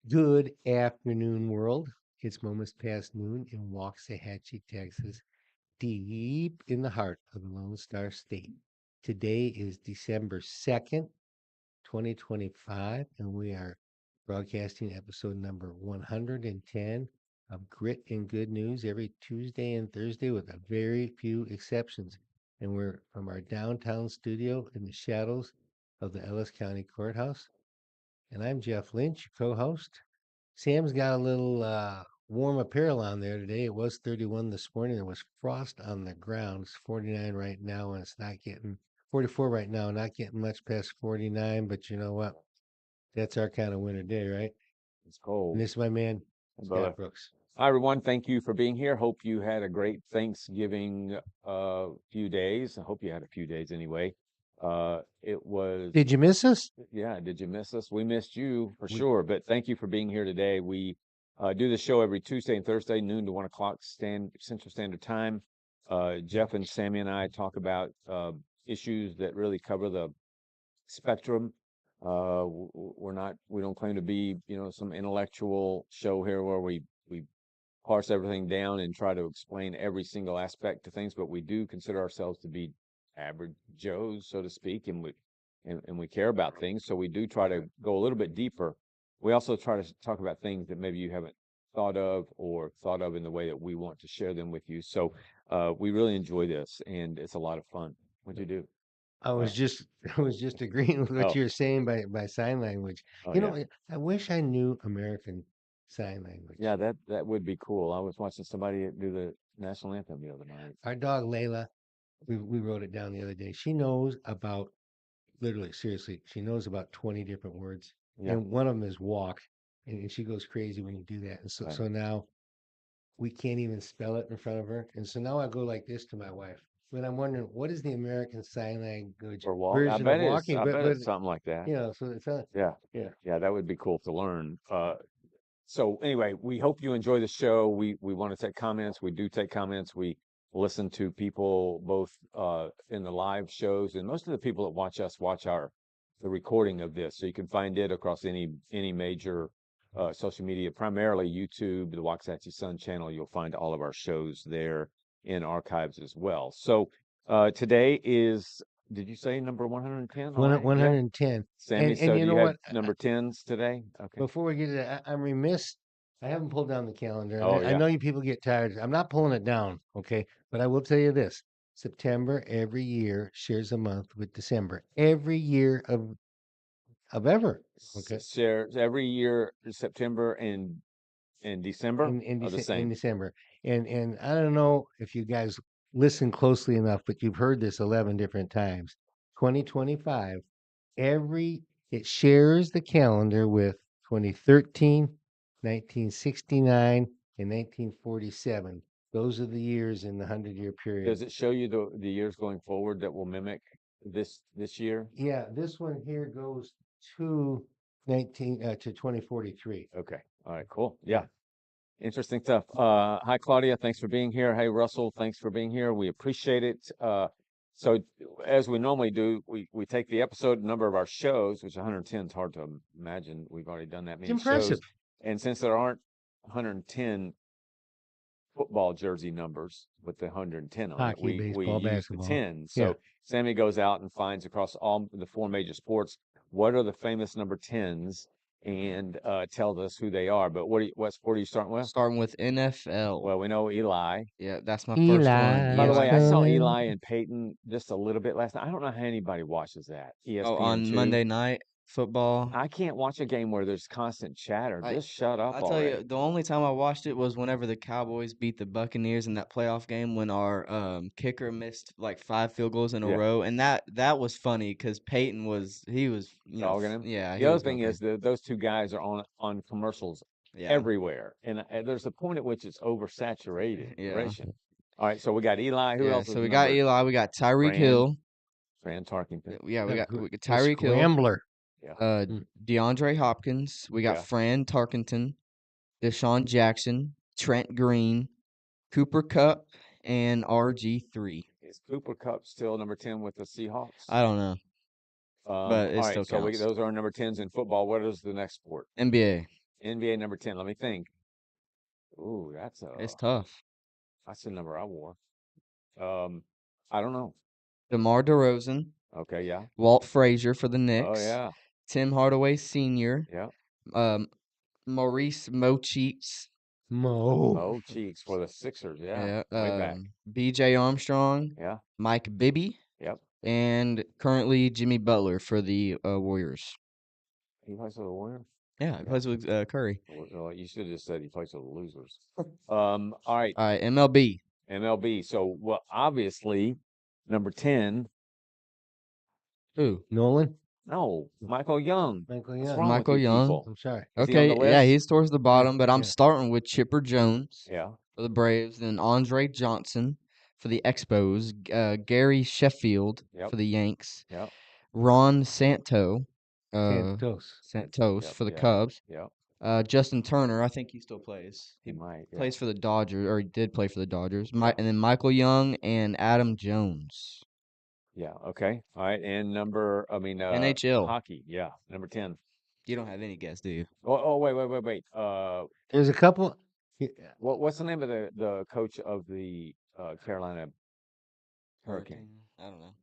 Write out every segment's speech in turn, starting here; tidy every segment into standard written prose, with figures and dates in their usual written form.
Good afternoon, world. It's moments past noon in Waxahachie, Texas, deep in the heart of the Lone Star State. Today is December 2nd, 2025, and we are broadcasting episode number 110 of Grit and Good News every Tuesday and Thursday with a very few exceptions. And we're from our downtown studio in the shadows of the Ellis County Courthouse. And I'm Jeff Lynch, your co-host. Sam's got a little warm apparel on there today. It was 31 this morning. There was frost on the ground. It's 49 right now, and it's not getting 44 right now, not getting much past 49. But you know what? That's our kind of winter day, right? It's And cold. this is my man, Hey, Scott brother. Brooks. Hi, everyone. Thank you for being here. Hope you had a great Thanksgiving few days. I hope you had a few days anyway. It was, Did you miss us? yeah, did you miss us? We missed you for We sure, but thank you for being here today. We do the show every Tuesday and Thursday, noon to 1 o'clock Central Standard Time. Jeff and Sammy and I talk about issues that really cover the spectrum. We don't claim to be, some intellectual show here where we parse everything down and try to explain every single aspect to things, but we do consider ourselves to be average Joes, so to speak, and we care about things. So we do try to go a little bit deeper. We also try to talk about things that maybe you haven't thought of in the way that we want to share them with you. So we really enjoy this, and it's a lot of fun. What'd you do? I was What? just I was just agreeing with what Oh, you're saying by sign language. oh You yeah. know, I wish I knew American Sign Language. Yeah, that would be cool. I was watching somebody do the national anthem the other night. Our dog Layla, we wrote it down the other day. She knows about literally, seriously, she knows about 20 different words, Yeah, and one of them is walk, and she goes crazy when you do that. And so, right. so now we can't even spell it in front of her, and so now I go like this to my wife. When I'm wondering what is the American Sign Language For walk, version of walking, I but bet it's something like that. so it's not, Yeah, yeah. yeah, that would be cool to learn. So anyway, we hope you enjoy the show. We want to take comments. We do take comments. We listen to people both in the live shows, and most of the people that watch us watch the recording of this. So you can find it across any major social media, primarily YouTube, the Waxahachie Sun channel. You'll find all of our shows there in archives as well. So today is, did you say number 110 One already, Jeff? 110, Sammy, and so you do know you have what? number 10s today? Okay. Before we get to that, I'm remiss. I haven't pulled down the calendar, and Oh I yeah. know you people get tired. I'm not pulling it down, okay? But I will tell you this: September every year shares a month with December. Every year of ever, okay? Shares every year, September and December are the In same. December, and I don't know if you guys listen closely enough, but you've heard this 11 different times. 2025, every it shares the calendar with 2013, 1969, and 1947. Those are the years in the 100-year period. Does it show you the years going forward that will mimic this year? Yeah, this one here goes to 2043. Okay. All right. Cool. Yeah. Yeah. Interesting stuff. Hi Claudia, thanks for being here. Hey Russell, thanks for being here. We appreciate it. So as we normally do, we take the episode number of our shows, which 110 is hard to imagine. We've already done that It's many impressive. shows, and since there aren't 110 football jersey numbers with the 110 on it. Hockey, We baseball, use the basketball. 10. Yeah. So Sammy goes out and finds across all the four major sports what are the famous number 10s and tells us who they are. But what sport are you starting with? Starting with NFL. Well, we know Eli. Yeah, that's my first one. Eli By the is way, I Eli. saw coming. Eli and Peyton just a little bit last night. I don't know how anybody watches that. Oh, ESPN on 2. Monday night football. I can't watch a game where there's constant chatter. I Just shut up I tell you, already. the only time I watched it was whenever the Cowboys beat the Buccaneers in that playoff game when our kicker missed like 5 field goals in a Yeah. row, and that was funny because Peyton was Dogging him. yeah, The he other was thing milking. is that those two guys are on commercials Yeah, everywhere, and there's a point at which it's oversaturated. yeah, All right, so we got Eli. Who yeah. else is So we got numbered? Eli, we got Tyreek Fran, Hill. Fran Tarkington. Yeah, we got The Tyreek Hill. scrambler. Yeah, Mm. DeAndre Hopkins. We got yeah. Fran Tarkenton, Deshaun Jackson, Trent Green, Cooper Cup, and RG3. Is Cooper Cup still number 10 with the Seahawks? I don't know, but All it right, still so counts. those are our number 10s in football. What is the next sport? NBA. NBA number 10. Let me think. Ooh, It's tough. that's the number I wore. I don't know. DeMar DeRozan, Okay, yeah. Walt Frazier for the Oh Knicks, yeah, Tim Hardaway Sr., yeah. um, Maurice Mo Cheeks, Mo. Oh, cheeks for the Sixers. Yeah, yeah, way back. B.J. Armstrong, Yeah, Mike Bibby, yep. and currently Jimmy Butler for the Warriors. He plays for the Warriors. Yeah, he plays with Curry. Well, you should have just said he plays for the losers. All right, All right, MLB. MLB. So, well, obviously, number 10. Who? Nolan? No, Michael Young. Michael What's Young. wrong with Michael you Young. people? I'm sorry. Is he on the Okay, yeah, list? he's towards the bottom, but I'm yeah. starting with Chipper Jones Yeah, for the Braves, then Andre Johnson for the Expos, Gary Sheffield Yep. for the Yanks, yep, Ron Santos yep, for the yep, Cubs, yep. Justin Turner. I think he still plays. He might. Yeah. Plays for the Dodgers, or he did play for the Dodgers. Yeah. And then Michael Young and Adam Jones. Yeah. Okay. All right. And NHL. hockey. Yeah. Number 10. You don't have any guess, do you? Oh, wait. There's a couple. What's the name of the coach of the Carolina Hurricane? I don't know.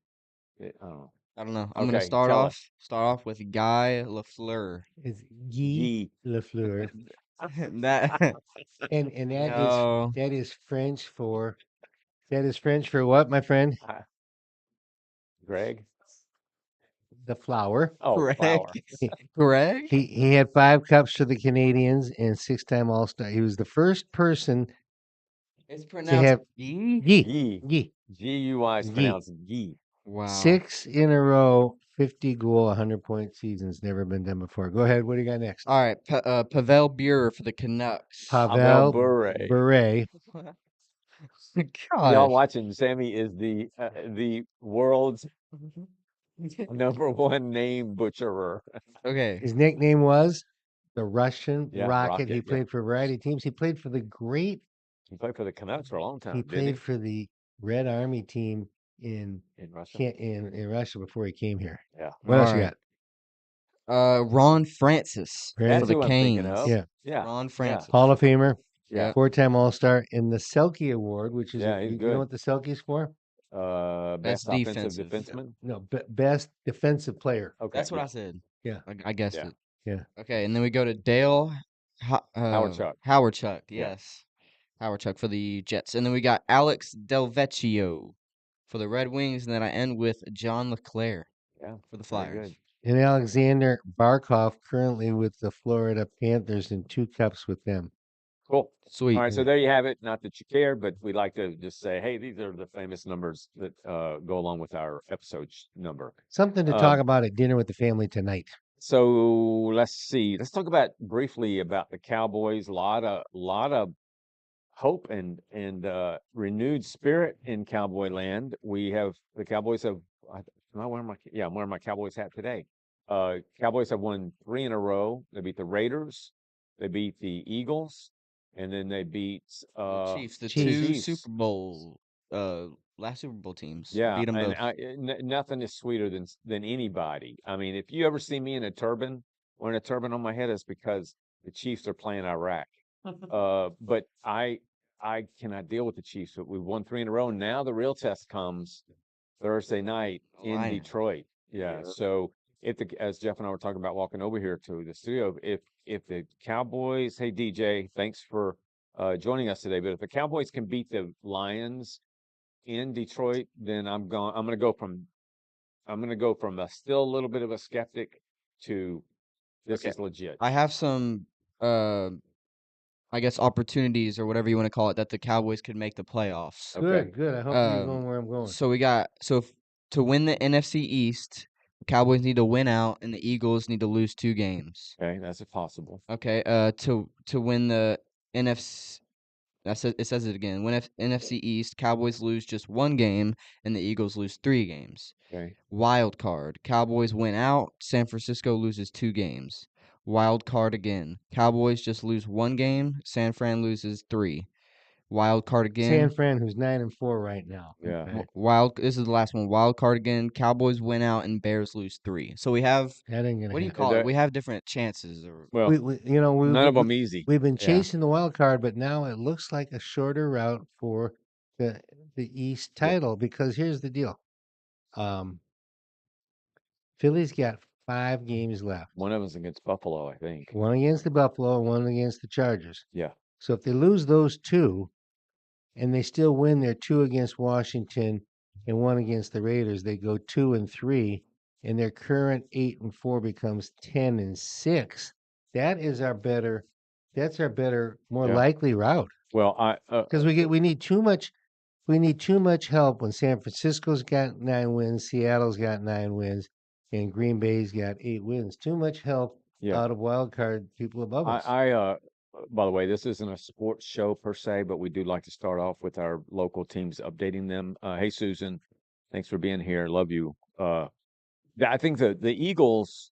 I don't know. I don't know. I'm gonna Okay, start tell off with Guy Lafleur. It's Guy. Guy Lafleur. That And no. that is French for what, my friend? Greg. The flower. Oh, Greg. Flower. Greg. He had 5 cups for the Canadians and 6-time All-Star. He was the first person It's to pronounced have Guy. Guy. Guy. G-U-I is Guy. pronounced Guy. Wow. 6 in a row, 50 goal, 100-point seasons. Never been done before. Go ahead. What do you got next? All right, Pavel Bure for the Canucks. Pavel Bure. Bure. Y'all Gosh. watching? Sammy is the world's number 1 name butcherer. Okay. His nickname was the Russian Yeah, Rocket. He Rocket, yeah. played for a variety of teams. He played for the great. He played for the Canucks for a long time. He didn't played for the Red Army team in in Russia. in Russia before he came here. Yeah, What else you Alright. got? Ron Francis for that's the who I'm thinking Canes. of. Yeah. Yeah, Ron Francis. Hall of Famer, yeah. 4-time All-Star, and the Selke Award, which is Yeah, he's you good. know what the Selke's for? Best offensive defensive. defenseman. No, best defensive player. Okay, That's what I said. Yeah. I guessed Yeah. it. Yeah. Okay, and then we go to Dale Howard Chuck. Howard Chuck, Yeah. yes. Howard Chuck for the Jets. And then we got Alex Delvecchio for the Red Wings, and then I end with John LeClaire Yeah, for the very Flyers. good. And Alexander Barkov, currently with the Florida Panthers, in 2 cups with them. Cool. Sweet. All right, so there you have it. Not that you care, but we like to just say, hey, these are the famous numbers that go along with our episode number. Something to talk about at dinner with the family tonight. So let's see. Let's talk briefly about the Cowboys. A lot of hope and renewed spirit in Cowboy land. The Cowboys have. I'm wearing my Cowboys hat today. Cowboys have won 3 in a row. They beat the Raiders, they beat the Eagles, and then they beat The Chiefs, the Chiefs. 2 Super Bowl last Super Bowl teams. Yeah, Beat them and both. nothing is sweeter than anybody. I mean, if you ever see me in a turban, wearing a turban on my head, it's because the Chiefs are playing Iraq. But I cannot deal with the Chiefs. But we've won 3 in a row. Now the real test comes Thursday night in Lions. Detroit. Yeah. So as Jeff and I were talking about walking over here to the studio, if the Cowboys, hey DJ, thanks for joining us today. But if the Cowboys can beat the Lions in Detroit, then I'm gonna go from a still a little bit of a skeptic to this Okay. is legit. I have some I guess opportunities or whatever you want to call it that the Cowboys could make the playoffs. Okay. Good. I hope you're Um, going where I'm going. So we got to win the NFC East, the Cowboys need to win out and the Eagles need to lose 2 games. Okay, that's possible. Okay, to win the NFC it says it again. Win NFC East, Cowboys lose just 1 game and the Eagles lose 3 games. Okay. Wild card, Cowboys win out, San Francisco loses 2 games. Wild card again. Cowboys just lose 1 game, San Fran loses 3. Wild card San again. Fran, who's 9-4 right now. Yeah. Okay. Wild. This is the last one. Wild card again. Cowboys win out and Bears lose 3. So we have, That ain't gonna what do you happen. call it? That- We have different chances. Or Well, none of them easy. We've been Yeah. chasing the wild card, but now it looks like a shorter route for the East Yeah. title because here's the deal. Philly's got 5 games left. One of them's against Buffalo, I think. One against the Buffalo and one against the Chargers. Yeah. So if they lose those 2 and they still win their 2 against Washington and 1 against the Raiders, they go 2-3, and their current 8-4 becomes 10-6. That's our better, more Yeah. likely route. Well, Because we need too much help when San Francisco's got 9 wins, Seattle's got 9 wins, and Green Bay's got 8 wins. Too much help yeah. out of wild card people above us. By the way, this isn't a sports show per se, but we do like to start off with our local teams, updating them. Hey, Susan, thanks for being here. Love you. I think the Eagles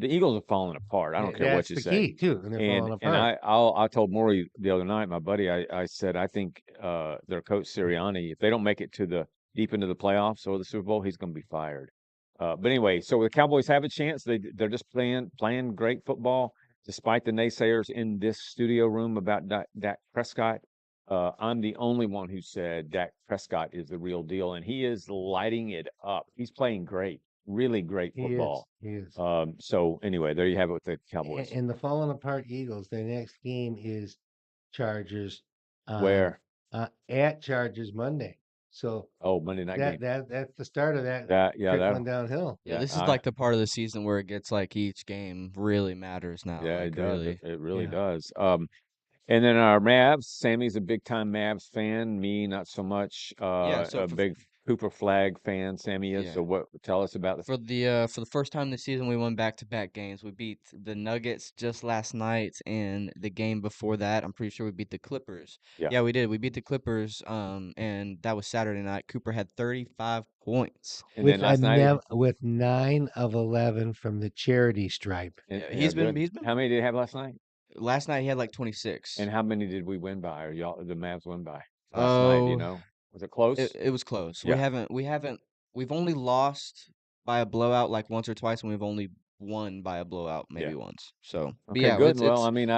are falling apart. I don't care what That's you the say. key too, and they're falling And apart. I told Maury the other night, my buddy, I said I think their coach Sirianni, if they don't make it to the deep into the playoffs or the Super Bowl, he's going to be fired. But anyway, so the Cowboys have a chance. They're just playing great football, despite the naysayers in this studio room about Dak Prescott. I'm the only one who said Dak Prescott is the real deal, and he is lighting it up. He's playing great, really great football. He is. So anyway, there you have it with the Cowboys. And the falling apart Eagles, their next game is Chargers. Where? At Chargers Monday. So Monday night game. that's the start of that Yeah, trickling downhill. yeah, Yeah, this is like the part of the season where it gets like each game really matters now. yeah, like, it does. Really. It really Yeah. does. And then our Mavs. Sammy's a big time Mavs fan. Me, not so much. Yeah, so A big Cooper Flag fan. Sammy is. Yeah. So tell us about For the first time this season, we won back-to-back games. We beat the Nuggets just last night, and the game before that, I'm pretty sure we beat the Clippers. Yeah. Yeah, we did. We beat the Clippers, and that was Saturday night. Cooper had 35 points. And then last night, with 9 of 11 from the charity stripe. and, Yeah, he's been How many did he have last night? last night he had like 26. And how many did we win by? Or the Mavs win by last night? Do you know? Was it close? It was close. Yeah. We've only lost by a blowout like once or twice, and we've only won by a blowout maybe Yeah. once. So, but Okay, yeah, good. it's, Well, I mean,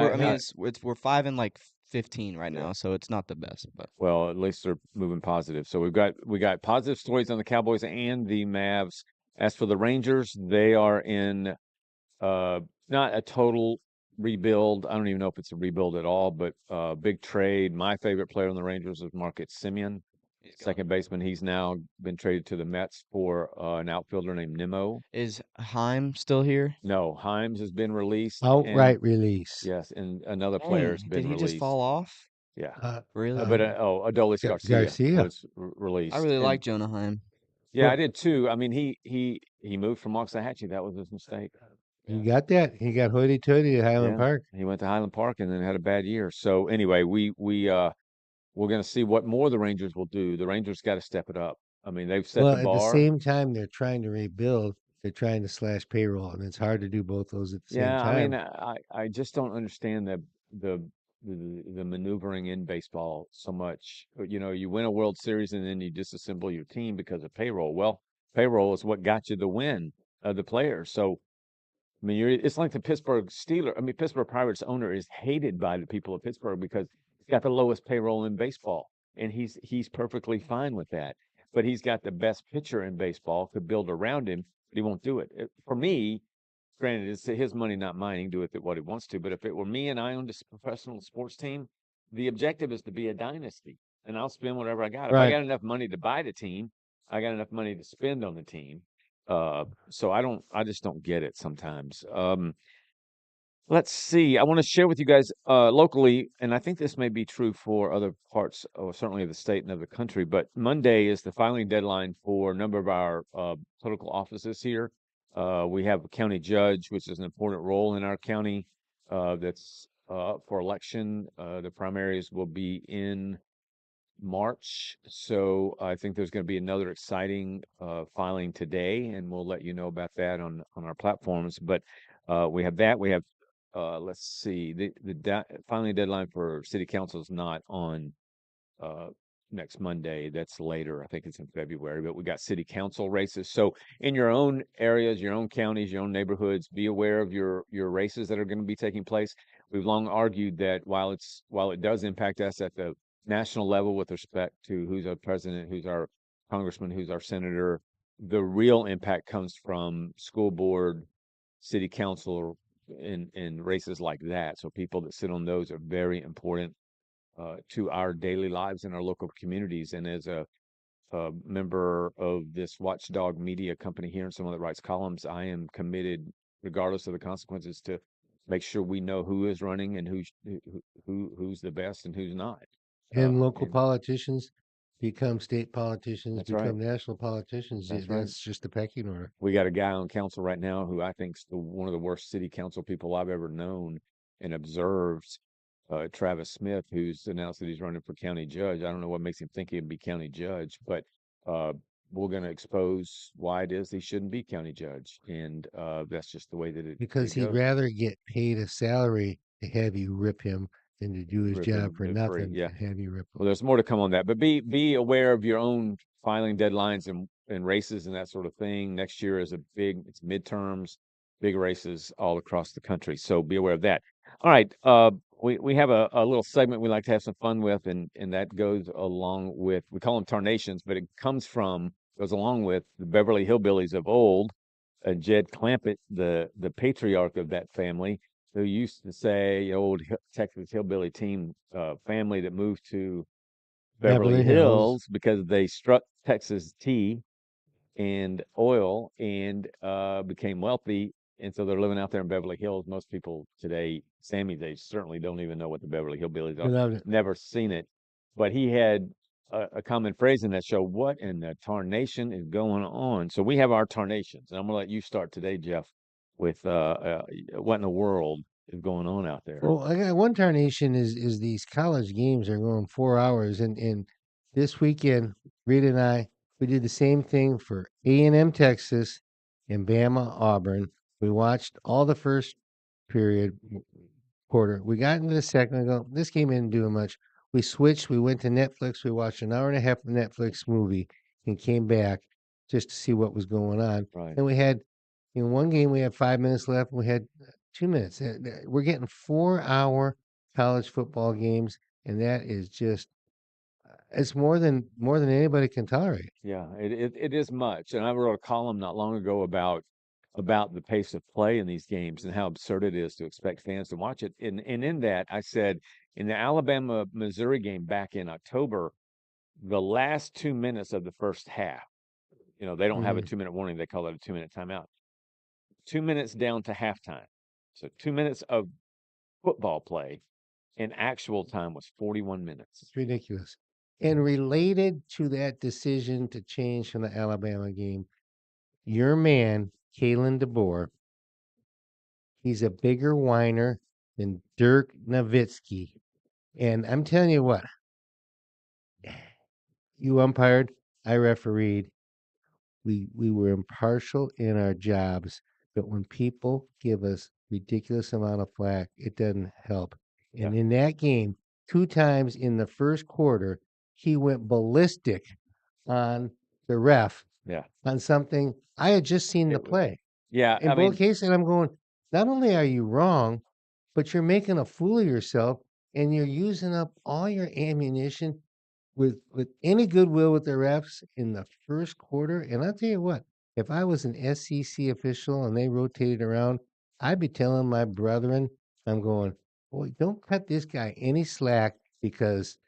we're 5 and like 15 right Yeah. now, so it's not the best. But well, at least they're moving positive. So we got positive stories on the Cowboys and the Mavs. As for the Rangers, they are in not a total rebuild. I don't even know if it's a rebuild at all, but big trade. My favorite player on the Rangers is Marcus Semien, second baseman. He's now been traded to the Mets for an outfielder named Nimmo. is Heim still here? No, Himes has been released. Outright and, release. Yes, and another player has Dang, been did he released. just fall off? Yeah. Really? But Adolis Garcia was released. I really And- like Jonah Heim. Yeah, I did too. I mean, he moved from Waxahachie. That was his mistake. You got that? He got hoity-toity at Highland Yeah. Park. He went to Highland Park and then had a bad year. So anyway, we're going to see what more the Rangers will do. The Rangers got to step it up. I mean, they've set Well, the at bar. the same time, they're trying to rebuild. They're trying to slash payroll, and it's hard to do both those at the same Yeah, time. I mean, I just don't understand the maneuvering in baseball so much. You know, you win a World Series and then you disassemble your team because of payroll. Well, payroll is what got you the win of the players. So, I mean, it's like the Pittsburgh Steelers. I mean, Pittsburgh Pirates owner is hated by the people of Pittsburgh because he's got the lowest payroll in baseball, and he's perfectly fine with that. But he's got the best pitcher in baseball, could build around him, but he won't do it. For me, granted, it's his money, not mine. He can do with it what he wants to. But if it were me and I owned a professional sports team, the objective is to be a dynasty, and I'll spend whatever I got. If I Right. got enough money to buy the team, I got enough money to spend on the team. So I just don't get it sometimes. Let's see. I want to share with you guys locally, and I think this may be true for other parts, or certainly of the state and of the country. But Monday is the filing deadline for a number of our political offices here. We have a county judge, which is an important role in our county. That's up for election. The primaries will be in March. So I think there's going to be another exciting filing today, and we'll let you know about that on our platforms. But we have that. We have let's see, the filing deadline for city council is not on next Monday. That's later. I think it's in February, but we got city council races. So in your own areas, your own counties, your own neighborhoods, be aware of your races that are going to be taking place. We've long argued that while it does impact us at the national level with respect to who's our president, who's our congressman, who's our senator, the real impact comes from school board, city council, in races like that. So people that sit on those are very important to our daily lives in our local communities. And as a member of this watchdog media company here and someone that writes columns, I am committed, regardless of the consequences, to make sure we know who is running and who's the best and who's not. And local And politicians become state politicians, That's right. become national politicians. That's right. That's just the pecking order. We got a guy on council right now who I think's one of the worst city council people I've ever known and observed. Travis Smith, who's announced that he's running for county judge. I don't know what makes him think he'd be county judge, but we're going to expose why it is he shouldn't be county judge, and that's just the way that it Because he'd goes. rather get paid a salary to have you rip him than to do his Rip job him for free, nothing yeah. and have you rip him. Well, there's more to come on that, but be aware of your own filing deadlines and races and that sort of thing. Next year is it's midterms, big races all across the country. So be aware of that. All right. We have a little segment we like to have some fun with, and that goes along with, we call them Tarnations, but it goes along with the Beverly Hillbillies of old. Jed Clampett, the patriarch of that family, who used to say, old Texas hillbilly team family that moved to Beverly Beverly Hills. Hills because they struck Texas tea and oil and became wealthy. And so they're living out there in Beverly Hills. Most people today, Sammy's age, certainly don't even know what the Beverly Hillbillies We are. loved it. Never seen it. But he had a common phrase in that show, what in the tarnation is going on? So we have our Tarnations. And I'm going to let you start today, Jeff, with what in the world is going on out there. Well, I got one tarnation is these college games are going 4 hours, and this weekend, Rita and I, we did the same thing for A&M Texas and Bama Auburn. We watched all the first period quarter. We got into the second. I go, this game isn't doing much. We switched. We went to Netflix. We watched an hour and a half of Netflix movie and came back just to see what was going on. Right. And we had, in one game, we had 5 minutes left. And we had 2 minutes. We're getting 4-hour college football games, and that is just it's more than anybody can tolerate. Yeah, it is much. And I wrote a column not long ago about the pace of play in these games and how absurd it is to expect fans to watch it. And in that, I said in the Alabama Missouri game back in October, the last 2 minutes of the first half, they don't have a 2-minute warning, they call it a 2-minute timeout. 2 minutes down to halftime. So 2 minutes of football play, and actual time was 41 minutes. It's ridiculous. And related to that decision to change from the Alabama game, your man, Kalen DeBoer, he's a bigger whiner than Dirk Nowitzki. And I'm telling you what, you umpired, I refereed. We were impartial in our jobs, but when people give us ridiculous amount of flack, it doesn't help. And in that game, 2 times in the first quarter, he went ballistic on the ref on something I had just seen the play. Yeah, In I both mean, cases, I'm going, not only are you wrong, but you're making a fool of yourself and you're using up all your ammunition with any goodwill with the refs in the first quarter. And I'll tell you what, if I was an SEC official and they rotated around, I'd be telling my brethren, I'm going, boy, don't cut this guy any slack because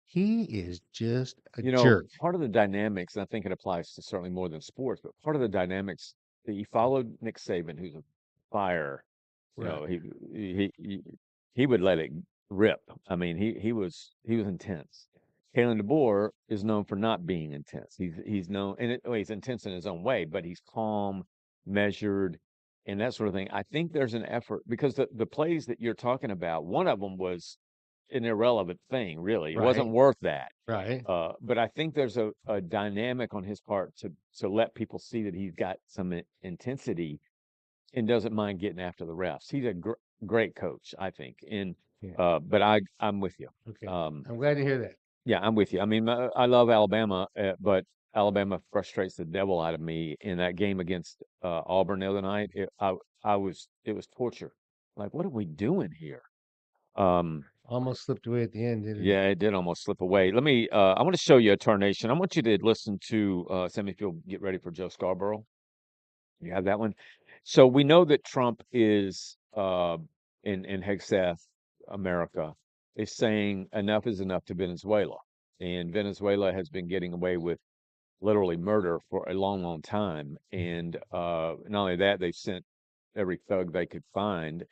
he is just a jerk. part of the dynamics, and I think it applies to certainly more than sports, but part of the dynamics that you followed Nick Saban, who's a fire. Right. He would let it rip. I mean, he was intense. Kalen DeBoer is known for not being intense. He's known, and he's intense in his own way, but he's calm, measured, and that sort of thing. I think there's an effort because the plays that you're talking about, one of them was an irrelevant thing, really. It wasn't Right. worth that. Right. But I think there's a dynamic on his part to let people see that he's got some intensity and doesn't mind getting after the refs. He's a great coach, I think. And Yeah. but I'm with you. Okay. I'm glad to hear that. Yeah, I'm with you. I mean, I love Alabama, but Alabama frustrates the devil out of me in that game against Auburn the other night. It was torture. Like, what are we doing here? Um, Almost slipped away at the end, didn't it? yeah, it did almost slip away. I want to show you a Tarnation. I want you to listen to, Sammy, if you'll get ready for Joe Scarborough. You have that one. So we know that Trump is, in Hegseth, America, is saying enough is enough to Venezuela. And Venezuela has been getting away with literally murder for a long, long time. And not only that, they've sent every thug they could find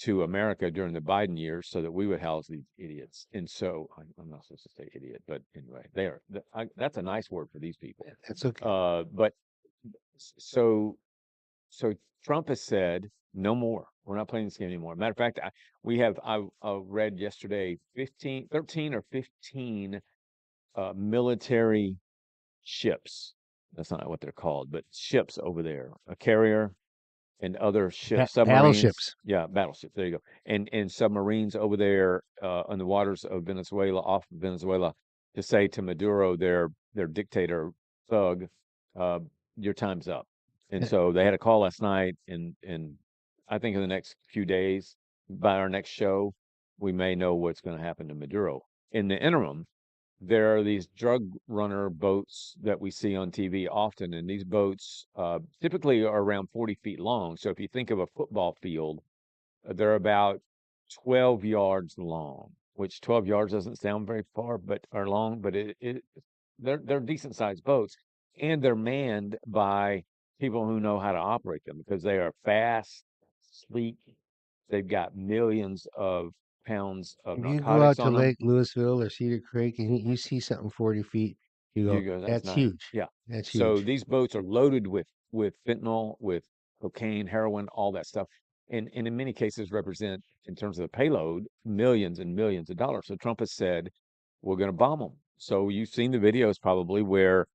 to America during the Biden years so that we would house these idiots. And so I'm not supposed to say idiot, but anyway, that's a nice word for these people. That's okay. But so so Trump has said no more. We're not playing this game anymore. Matter of fact, I read yesterday 13 or 15 military ships. That's not what they're called, but ships over there, a carrier and other ships, submarines. Battleships. Yeah, battleships. There you go. And submarines over there on the waters of Venezuela, off of Venezuela, to say to Maduro, their dictator thug, uh, your time's up. And so they had a call last night, and I think in the next few days, by our next show, we may know what's going to happen to Maduro. In the interim, there are these drug runner boats that we see on TV often, and these boats typically are around 40 feet long. So if you think of a football field, they're about 12 yards long, which 12 yards doesn't sound very far, but are long, but they're decent sized boats, and they're manned by people who know how to operate them because they are fast, sleek. They've got millions of pounds of If you go out narcotics to on them. Lake Louisville or Cedar Creek and you see something 40 feet, you You go, go, that's that's nice. huge. Yeah. That's So huge. these boats are loaded with fentanyl, with cocaine, heroin, all that stuff. And in many cases represent, in terms of the payload, millions and millions of dollars. So Trump has said, we're going to bomb them. So you've seen the videos probably where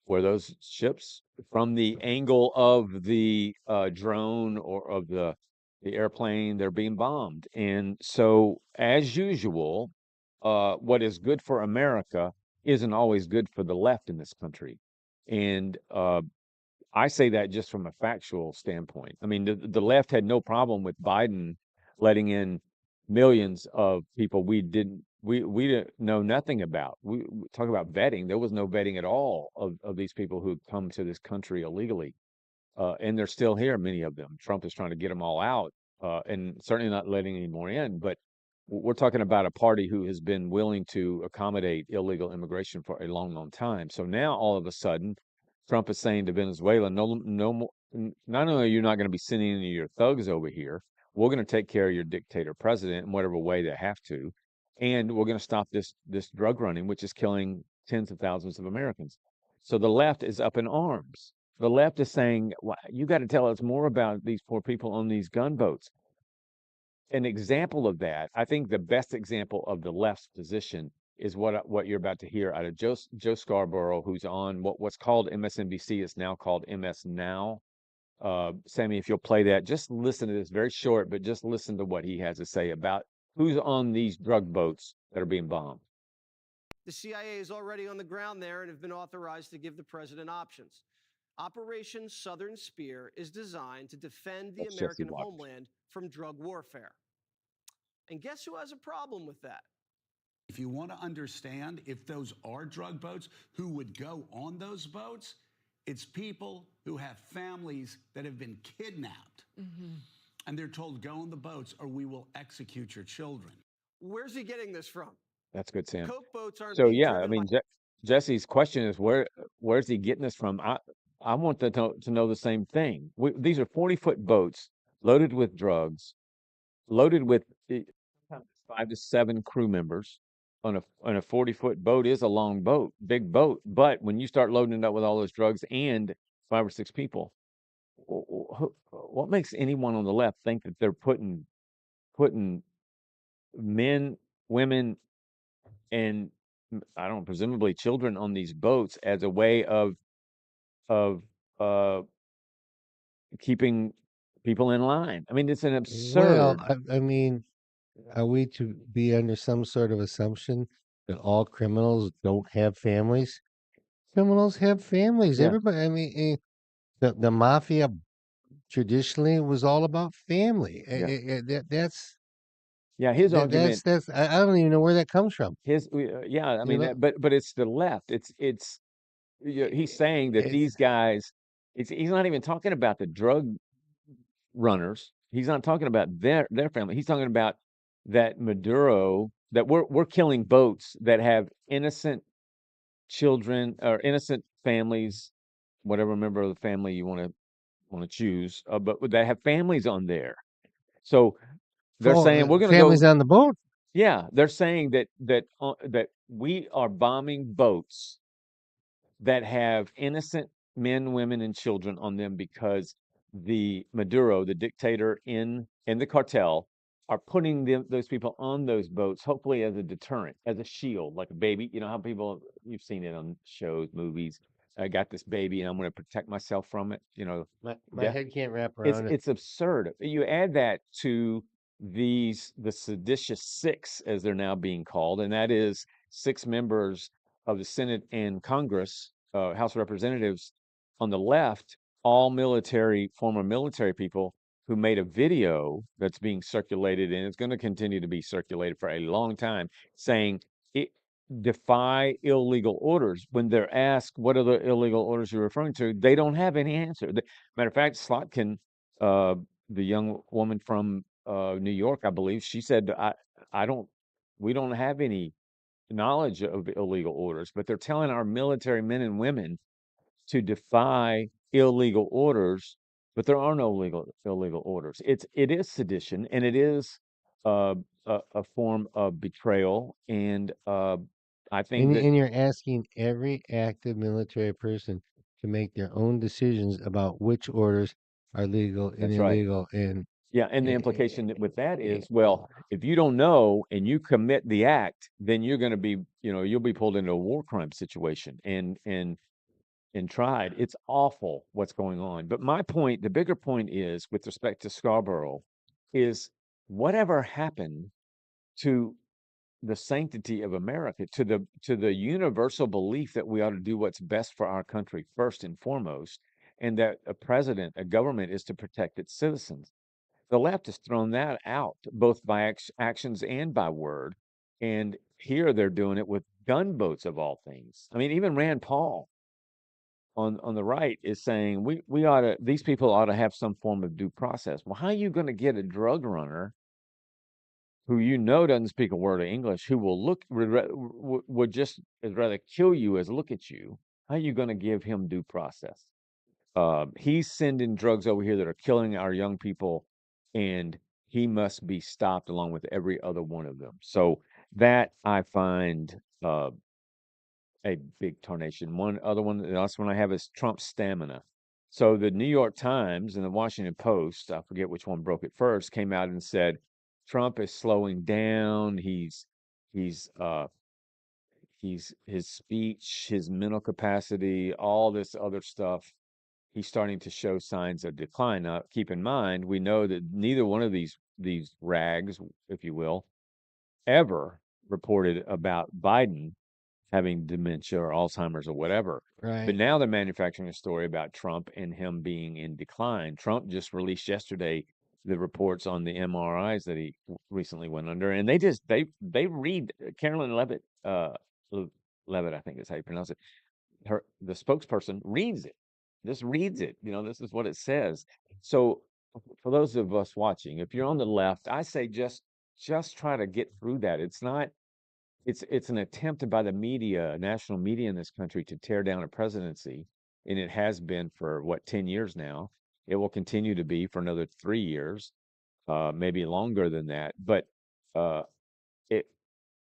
those ships, from the angle of the drone or of the airplane, they're being bombed. And so, as usual, what is good for America isn't always good for the left in this country. And I say that just from a factual standpoint. I mean, the left had no problem with Biden letting in millions of people we didn't know nothing about. We talk about vetting. There was no vetting at all of these people who come to this country illegally, and they're still here. Many of them. Trump is trying to get them all out, and certainly not letting any more in. But we're talking about a party who has been willing to accommodate illegal immigration for a long, long time. So now all of a sudden, Trump is saying to Venezuela, no, no more. Not only are you not going to be sending any of your thugs over here, we're going to take care of your dictator president in whatever way they have to, and we're going to stop this drug running, which is killing tens of thousands of Americans. So the left is up in arms. The left is saying, well, you got to tell us more about these poor people on these gunboats. An example of that, I think the best example of the left's position is what you're about to hear out of Joe Scarborough, who's on what's called MSNBC. It's now called MS Now. Sammy, if you'll play that, just listen to this, very short, but just listen to what he has to say about who's on these drug boats that are being bombed. The CIA is already on the ground there and have been authorized to give the president options. Operation Southern Spear is designed to defend the That's Jesse American Waters. homeland from drug warfare. And guess who has a problem with that? If you want to understand if those are drug boats, who would go on those boats, it's people who have families that have been kidnapped. And they're told, go on the boats or we will execute your children. Where's he getting this from? That's good, Sam. Coke boats aren't So being yeah, I driven mean, by Jesse's question is where's he getting this from? I want to know the same thing. These are 40-foot boats loaded with drugs, loaded with sometimes 5 to 7 crew members. On a 40-foot boat is a long boat, big boat. But when you start loading it up with all those drugs and 5 or 6 people, what makes anyone on the left think that they're putting men, women, and I don't know, presumably children on these boats as a way of uh keeping people in line? I mean, it's an Well, absurd. I mean, are we to be under some sort of assumption that all criminals don't have families. Criminals have families. Yeah. Everybody, I mean, the mafia traditionally was all about family. Yeah. That's Yeah, his argument, I don't even know where that comes from. yeah, I You mean, know, but it's the left. He's saying that it's these guys, he's not even talking about the drug runners. He's not talking about their family. He's talking about that Maduro, that we're killing boats that have innocent children or innocent families, whatever member of the family you want to choose, but they have families on there. So they're saying we're going to families go. on the boat. Yeah, they're saying that we are bombing boats that have innocent men, women, and children on them because the Maduro, the dictator in the cartel, are putting those people on those boats, hopefully as a deterrent, as a shield, like a baby. You know how people, you've seen it on shows, movies. I got this baby and I'm going to protect myself from it. You know, My head can't wrap it's around it. it's absurd. You add that to the seditious six, as they're now being called, and that is six members of the Senate and Congress, House of Representatives on the left, all former military people who made a video that's being circulated, and it's going to continue to be circulated for a long time, saying it defy illegal orders. When they're asked what are the illegal orders you're referring to, they don't have any answer. Matter of fact, Slotkin, uh, the young woman from New York, I believe, she said, I don't, we don't have any knowledge of illegal orders, but they're telling our military men and women to defy illegal orders, but there are no illegal orders. It is sedition, and it is a form of betrayal, and I think that And you're asking every active military person to make their own decisions about which orders are legal and that's right. illegal. And Yeah, and the eh, implication with that eh, is, well, if you don't know and you commit the act, then you're going to be, you'll be pulled into a war crime situation and tried. It's awful what's going on. But my point, the bigger point is with respect to Scarborough, is whatever happened to the sanctity of America, to the universal belief that we ought to do what's best for our country first and foremost, and that a government is to protect its citizens. The left has thrown that out, both by actions and by word. And here they're doing it with gunboats of all things. I mean, even Rand Paul on the right is saying we ought to these people ought to have some form of due process. Well, how are you going to get a drug runner who doesn't speak a word of English, who will would just as rather kill you as look at you? How are you going to give him due process? He's sending drugs over here that are killing our young people, and he must be stopped along with every other one of them. So that I find a big tarnation. One other one, the last one I have is Trump's stamina. So the New York Times and the Washington Post, I forget which one broke it first, came out and said Trump is slowing down. He's his speech, his mental capacity, all this other stuff. He's starting to show signs of decline. Now, keep in mind, we know that neither one of these rags, if you will, ever reported about Biden having dementia or Alzheimer's or whatever. But right. now they're manufacturing a story about Trump and him being in decline. Trump just released yesterday the reports on the MRIs that he recently went under, and they read Carolyn Levitt, Levitt, I think is how you pronounce it. The spokesperson reads it, just reads it. This is what it says. So for those of us watching, if you're on the left, I say just try to get through that. It's an attempt by the media, national media in this country, to tear down a presidency, and it has been for 10 years now. It will continue to be for another 3 years, maybe longer than that. But uh, it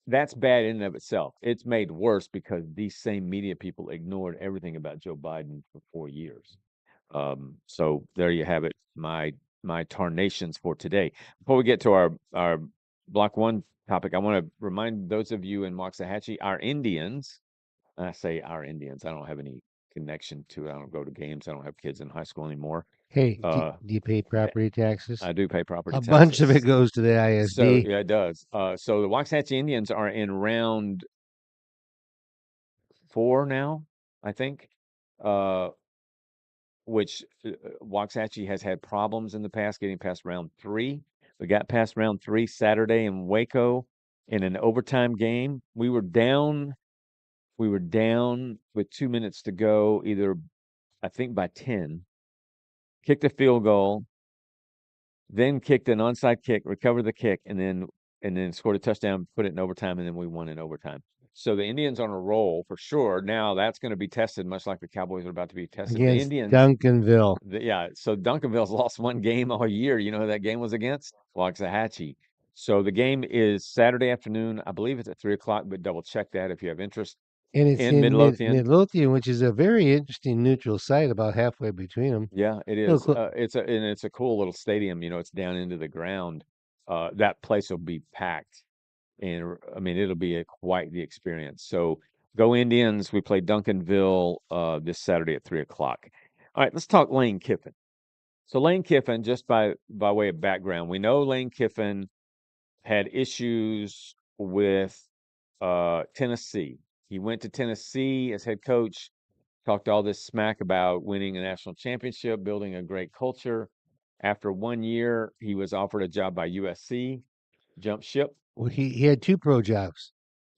that's bad in and of itself. It's made worse because these same media people ignored everything about Joe Biden for 4 years. So there you have it. My tarnations for today. Before we get to our block one topic, I want to remind those of you in Waxahachie, our Indians. And I say our Indians. I don't have any connection to it. I don't go to games. I don't have kids in high school anymore. Hey, Uh, do you pay property taxes? I do pay property A bunch of it taxes. goes to the So ISD. yeah, it does. So the Waxahachie Indians are in round 4 now, I think. Uh, which Waxahachie has had problems in the past getting past round 3. We got past round 3 Saturday in Waco in an overtime game. We were down with 2 minutes to go, either I think by 10. Kicked a field goal, then kicked an onside kick, recovered the kick, and then scored a touchdown, put it in overtime, and then we won in overtime. So the Indians on a roll for sure. Now that's going to be tested, much like the Cowboys are about to be tested. The Against Indians, Duncanville. yeah. So Duncanville's lost one game all year. You know who that game was against? Waxahachie. So the game is Saturday afternoon. I believe it's at 3 o'clock, but double check that if you have interest. And it's In in Midlothian. Midlothian, which is a very interesting neutral site about halfway between them. Yeah, it Little is. clo- It's a cool little stadium. You know, it's down into the ground. That place will be packed, and I mean it'll be quite the experience. So go Indians! We play Duncanville this Saturday at 3 o'clock. All right, let's talk Lane Kiffin. So Lane Kiffin, just by way of background, we know Lane Kiffin had issues with Tennessee. He went to Tennessee as head coach. Talked all this smack about winning a national championship, building a great culture. After 1 year, he was offered a job by USC, jumped ship. Well, he had 2 pro jobs.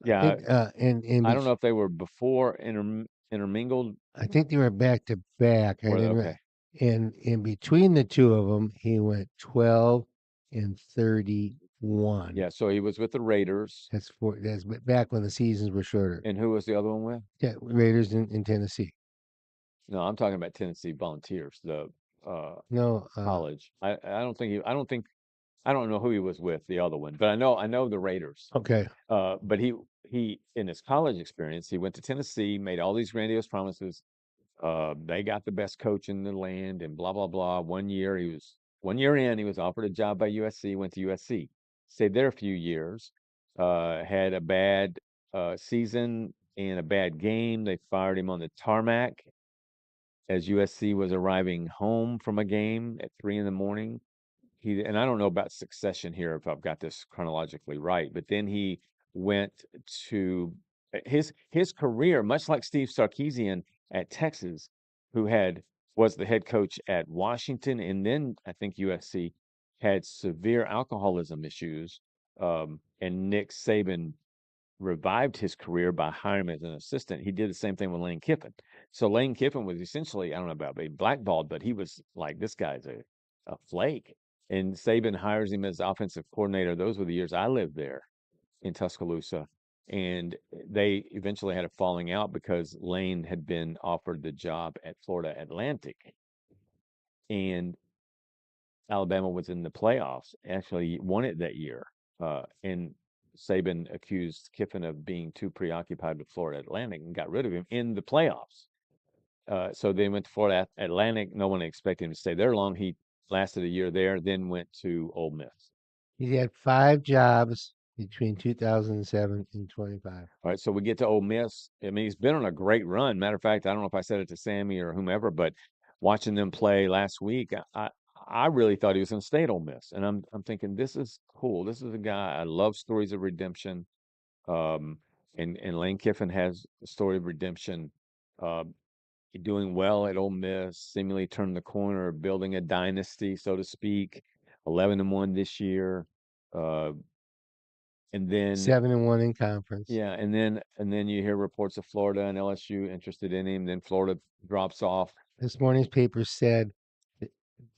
Yeah, I think, I don't know if they were before intermingled. I think they were back to back. I Or, didn't okay. And in between the 2 of them, he went 12 and 31. Yeah, so he was with the Raiders. That's back when the seasons were shorter. And who was the other one with? Yeah, Raiders in Tennessee. No, I'm talking about Tennessee Volunteers, the No, college. I don't know who he was with, the other one, but I know the Raiders. okay. But he in his college experience, he went to Tennessee, made all these grandiose promises. They got the best coach in the land, and blah blah blah. 1 year in, he was offered a job by USC. Went to USC, stayed there a few years. Had a bad season and a bad game. They fired him on the tarmac as USC was arriving home from a game at 3 in the morning. And I don't know about succession here if I've got this chronologically right, but then he went to his career, much like Steve Sarkisian at Texas, who was the head coach at Washington, and then I think USC had severe alcoholism issues. And Nick Saban revived his career by hiring him as an assistant. He did the same thing with Lane Kiffin. So Lane Kiffin was essentially, I don't know about being blackballed, but he was like, this guy's a flake. And Saban hires him as offensive coordinator. Those were the years I lived there in Tuscaloosa. And they eventually had a falling out because Lane had been offered the job at Florida Atlantic. And Alabama was in the playoffs, actually won it that year. And Saban accused Kiffin of being too preoccupied with Florida Atlantic and got rid of him in the playoffs. So they went to Florida Atlantic. No one expected him to stay there long. He lasted a year there, then went to Ole Miss. He had 5 jobs between 2007 and 25. All right, so we get to Ole Miss. I mean, he's been on a great run. Matter of fact, I don't know if I said it to Sammy or whomever, but watching them play last week, I really thought he was going to stay at Ole Miss, and I'm thinking this is cool. This is a guy I love stories of redemption, and Lane Kiffin has a story of redemption. Doing well at Ole Miss, seemingly turned the corner, building a dynasty, so to speak. 11-1 this year, and then 7-1 in conference. yeah, and then you hear reports of Florida and LSU interested in him. Then Florida drops off. This morning's paper said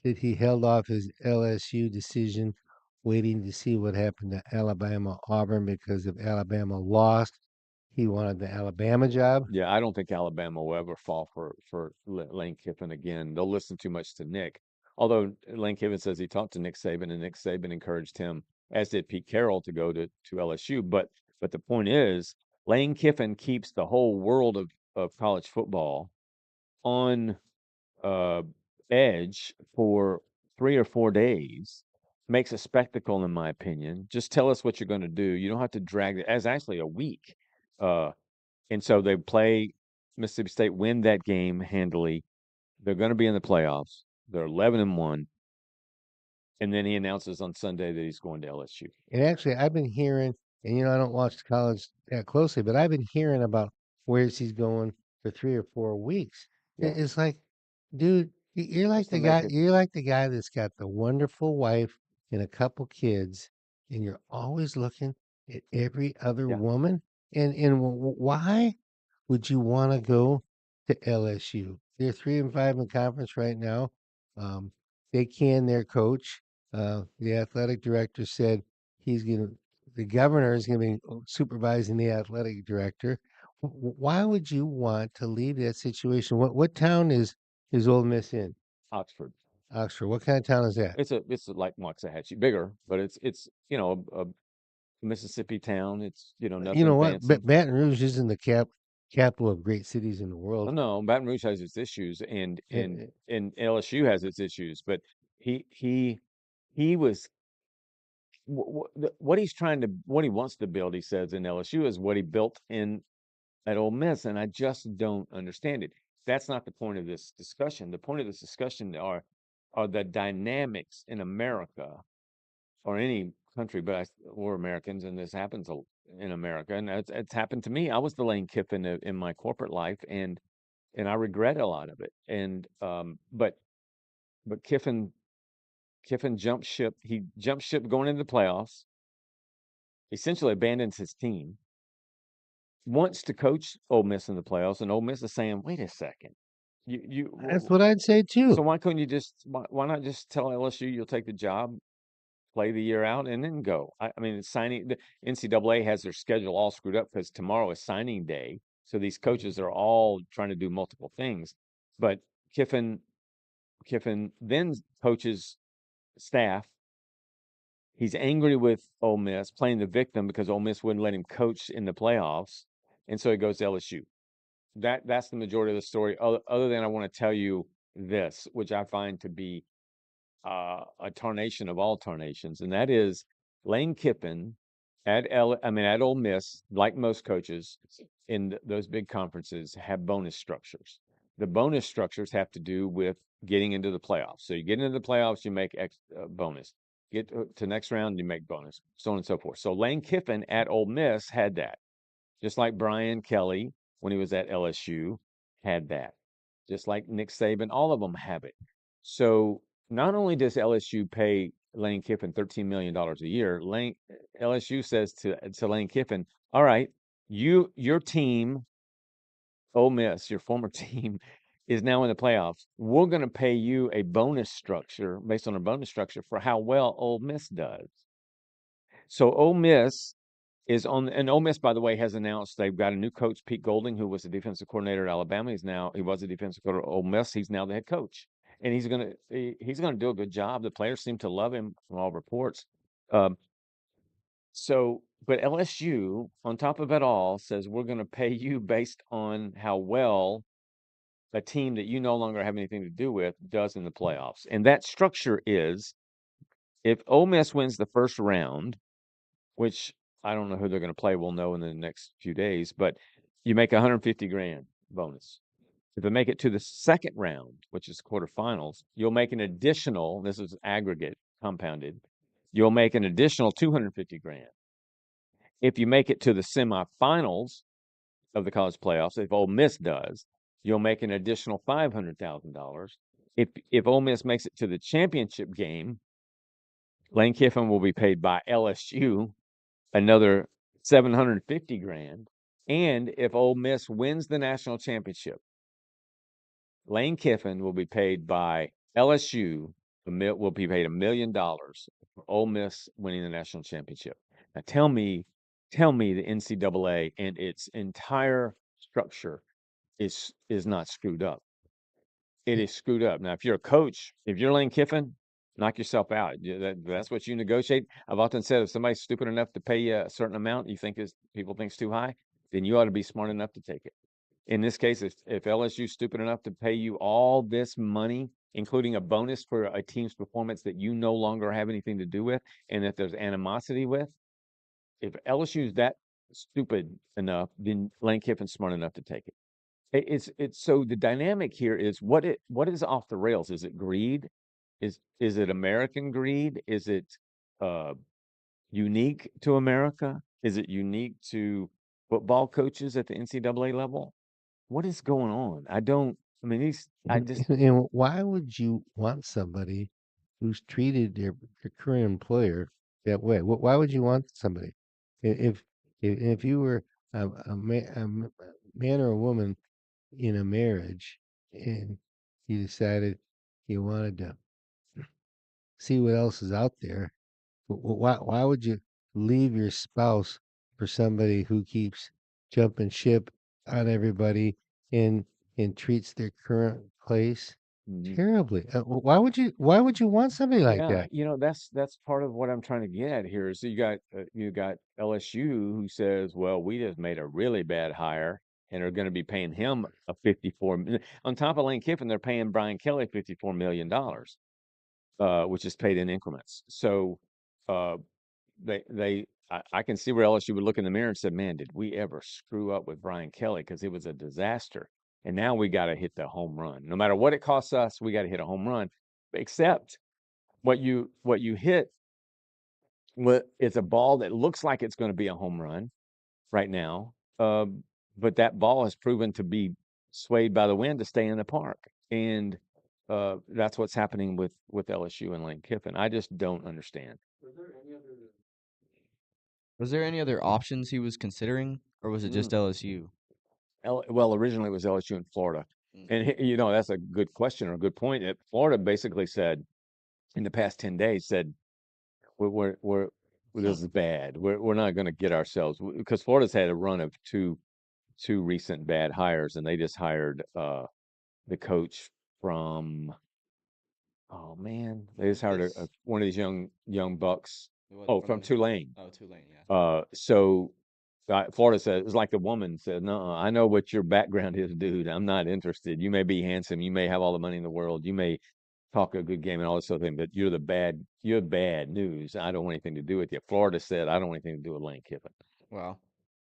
that he held off his LSU decision, waiting to see what happened to Alabama Auburn, because if Alabama lost, he wanted the Alabama job. Yeah, I don't think Alabama will ever fall for Lane Kiffin again. They'll listen too much to Nick. Although Lane Kiffin says he talked to Nick Saban, and Nick Saban encouraged him, as did Pete Carroll, to go to LSU. But the point is, Lane Kiffin keeps the whole world of college football on edge for 3 or 4 days. Makes a spectacle, in my opinion. Just tell us what you're going to do. You don't have to drag it. As actually a week. And so they play Mississippi State, win that game handily. They're going to be in the playoffs. They're 11-1. And then he announces on Sunday that he's going to LSU. And actually, I've been hearing, and I don't watch college that closely, but I've been hearing about where's he's going for 3 or 4 weeks. Yeah. It's like, dude, you're like Just to the make guy. it, You're like the guy that's got the wonderful wife and a couple kids, and you're always looking at every other yeah. woman. And why would you want to go to LSU? They're 3-5 in conference right now. Um, they can their coach. The athletic director said he's going to. The governor is going to be supervising the athletic director. Why would you want to leave that situation? What town is Ole Miss in? Oxford. Oxford. What kind of town is that? It's like Waxahachie, bigger, but it's a Mississippi town. It's You nothing know what? fancy. Baton Rouge isn't the capital of great cities in the Oh world. no, Baton Rouge has its issues, and Eh, and eh, and LSU has its issues, but he was what he's trying to what he wants to build. He says in LSU is what he built in at Ole Miss, and I just don't understand it. That's not the point of this discussion. The point of this discussion are the dynamics in America or any country, but we're Americans, and this happens in America, and it's happened to me. I was the Lane Kiffin in my corporate life, and I regret a lot of it. And but Kiffin jumped ship. He jumped ship going into the playoffs. Essentially abandons his team. Wants to coach Ole Miss in the playoffs, and Ole Miss is saying, "Wait a second, that's what I'd say too. so why couldn't you just why not just tell LSU you'll take the job, play the year out, and then go?" I mean, it's signing. The NCAA has their schedule all screwed up because tomorrow is signing day, so these coaches are all trying to do multiple things. But Kiffin then coaches staff. He's angry with Ole Miss, playing the victim because Ole Miss wouldn't let him coach in the playoffs, and so he goes to LSU. That's the majority of the story. Other than I want to tell you this, which I find to be a tarnation of all tarnations, and that is Lane Kiffin at Ole Miss, like most coaches in those big conferences, have bonus structures. The bonus structures have to do with getting into the playoffs. So you get into the playoffs, you make bonus. Get to next round, you make bonus, so on and so forth. So Lane Kiffin at Ole Miss had that, just like Brian Kelly when he was at LSU had that, just like Nick Saban. All of them have it. So not only does LSU pay Lane Kiffin $13 million a year, LSU says to Lane Kiffin, "All right, your team, Ole Miss, your former team, is now in the playoffs. We're going to pay you a bonus structure based on a bonus structure for how well Ole Miss does." So Ole Miss and Ole Miss, by the way, has announced they've got a new coach, Pete Golding, who was the defensive coordinator at Alabama. He was a defensive coordinator at Ole Miss. He's now the head coach, and he's gonna do a good job. The players seem to love him from all reports. Um, but LSU, on top of it all, says we're going to pay you based on how well a team that you no longer have anything to do with does in the playoffs, and that structure is if Ole Miss wins the first round, which I don't know who they're going to play. We'll know in the next few days, but you make 150 grand bonus. If they make it to the second round, which is quarterfinals, you'll make an additional, this is aggregate compounded, you'll make an additional 250 grand. If you make it to the semifinals of the college playoffs, if Ole Miss does, you'll make an additional $500,000. If Ole Miss makes it to the championship game, Lane Kiffin will be paid by LSU another 750 grand. And if Ole Miss wins the national championship, Lane Kiffin will be paid by LSU, will be paid $1 million for Ole Miss winning the national championship. Now tell me the NCAA and its entire structure is not screwed up. It is screwed up. Now, if you're a coach, if you're Lane Kiffin, knock yourself out. That's what you negotiate. I've often said if somebody's stupid enough to pay you a certain amount you think people think's too high, then you ought to be smart enough to take it. In this case, if LSU's stupid enough to pay you all this money, including a bonus for a team's performance that you no longer have anything to do with, and that there's animosity with, if LSU's that stupid enough, then Lane Kiffin's smart enough to take it. It's so the dynamic here is what is off the rails? Is it greed? Is it American greed? Is it unique to America? Is it unique to football coaches at the NCAA level? What is going on? I mean, And why would you want somebody who's treated their current employer that way? Why would you want somebody? If you were a man or a woman in a marriage and you decided you wanted to see what else is out there, why would you leave your spouse for somebody who keeps jumping ship on everybody and treats their current place Mhm. terribly? Why would you want somebody like Yeah, that? that's part of what I'm trying to get at here. So you got LSU who says, well, we just made a really bad hire and are going to be paying him a 54 on top of Lane Kiffin. They're paying Brian Kelly $54 million, which is paid in increments. So uh, I can see where LSU would look in the mirror and said, man, did we ever screw up with Brian Kelly? Because it was a disaster. And now we got to hit the home run. No matter what it costs us, we got to hit a home run. Except what you hit, it's a ball that looks like it's going to be a home run right now. But that ball has proven to be swayed by the wind to stay in the park. And that's what's happening with LSU and Lane Kiffin. I just don't understand. Was there any other options he was considering, or was it just LSU? Well, originally it was LSU in Florida. And, that's a good question or a good point. Florida basically said in the past 10 days, said, we're this is bad. We're not going to get ourselves, because Florida's had a run of two recent bad hires, and they just hired the coach from, oh man, they just hired one of these young bucks. Oh, from Tulane. Oh, Tulane, yeah. So Florida said, it's like the woman said, no, I know what your background is, dude. I'm not interested. You may be handsome, you may have all the money in the world, you may talk a good game and all this sort of thing, but you're bad news. I don't want anything to do with you. Florida said, I don't want anything to do with Lane Kiffin. Wow.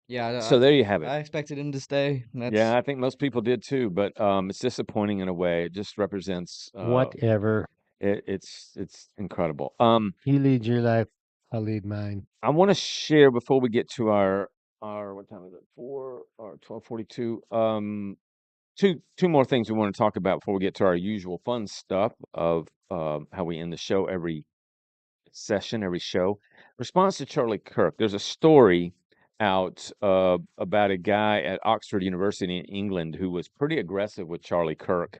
Yeah, So there you have it. I expected him to stay. Yeah, I think most people did too, but it's disappointing in a way. It just represents Whatever. it's incredible. You lead your life, I'll lead mine. I want to share before we get to our what time is it? 4 or 12:42. Two more things we want to talk about before we get to our usual fun stuff of how we end the show every session, every show. Response to Charlie Kirk. There's a story out about a guy at Oxford University in England who was pretty aggressive with Charlie Kirk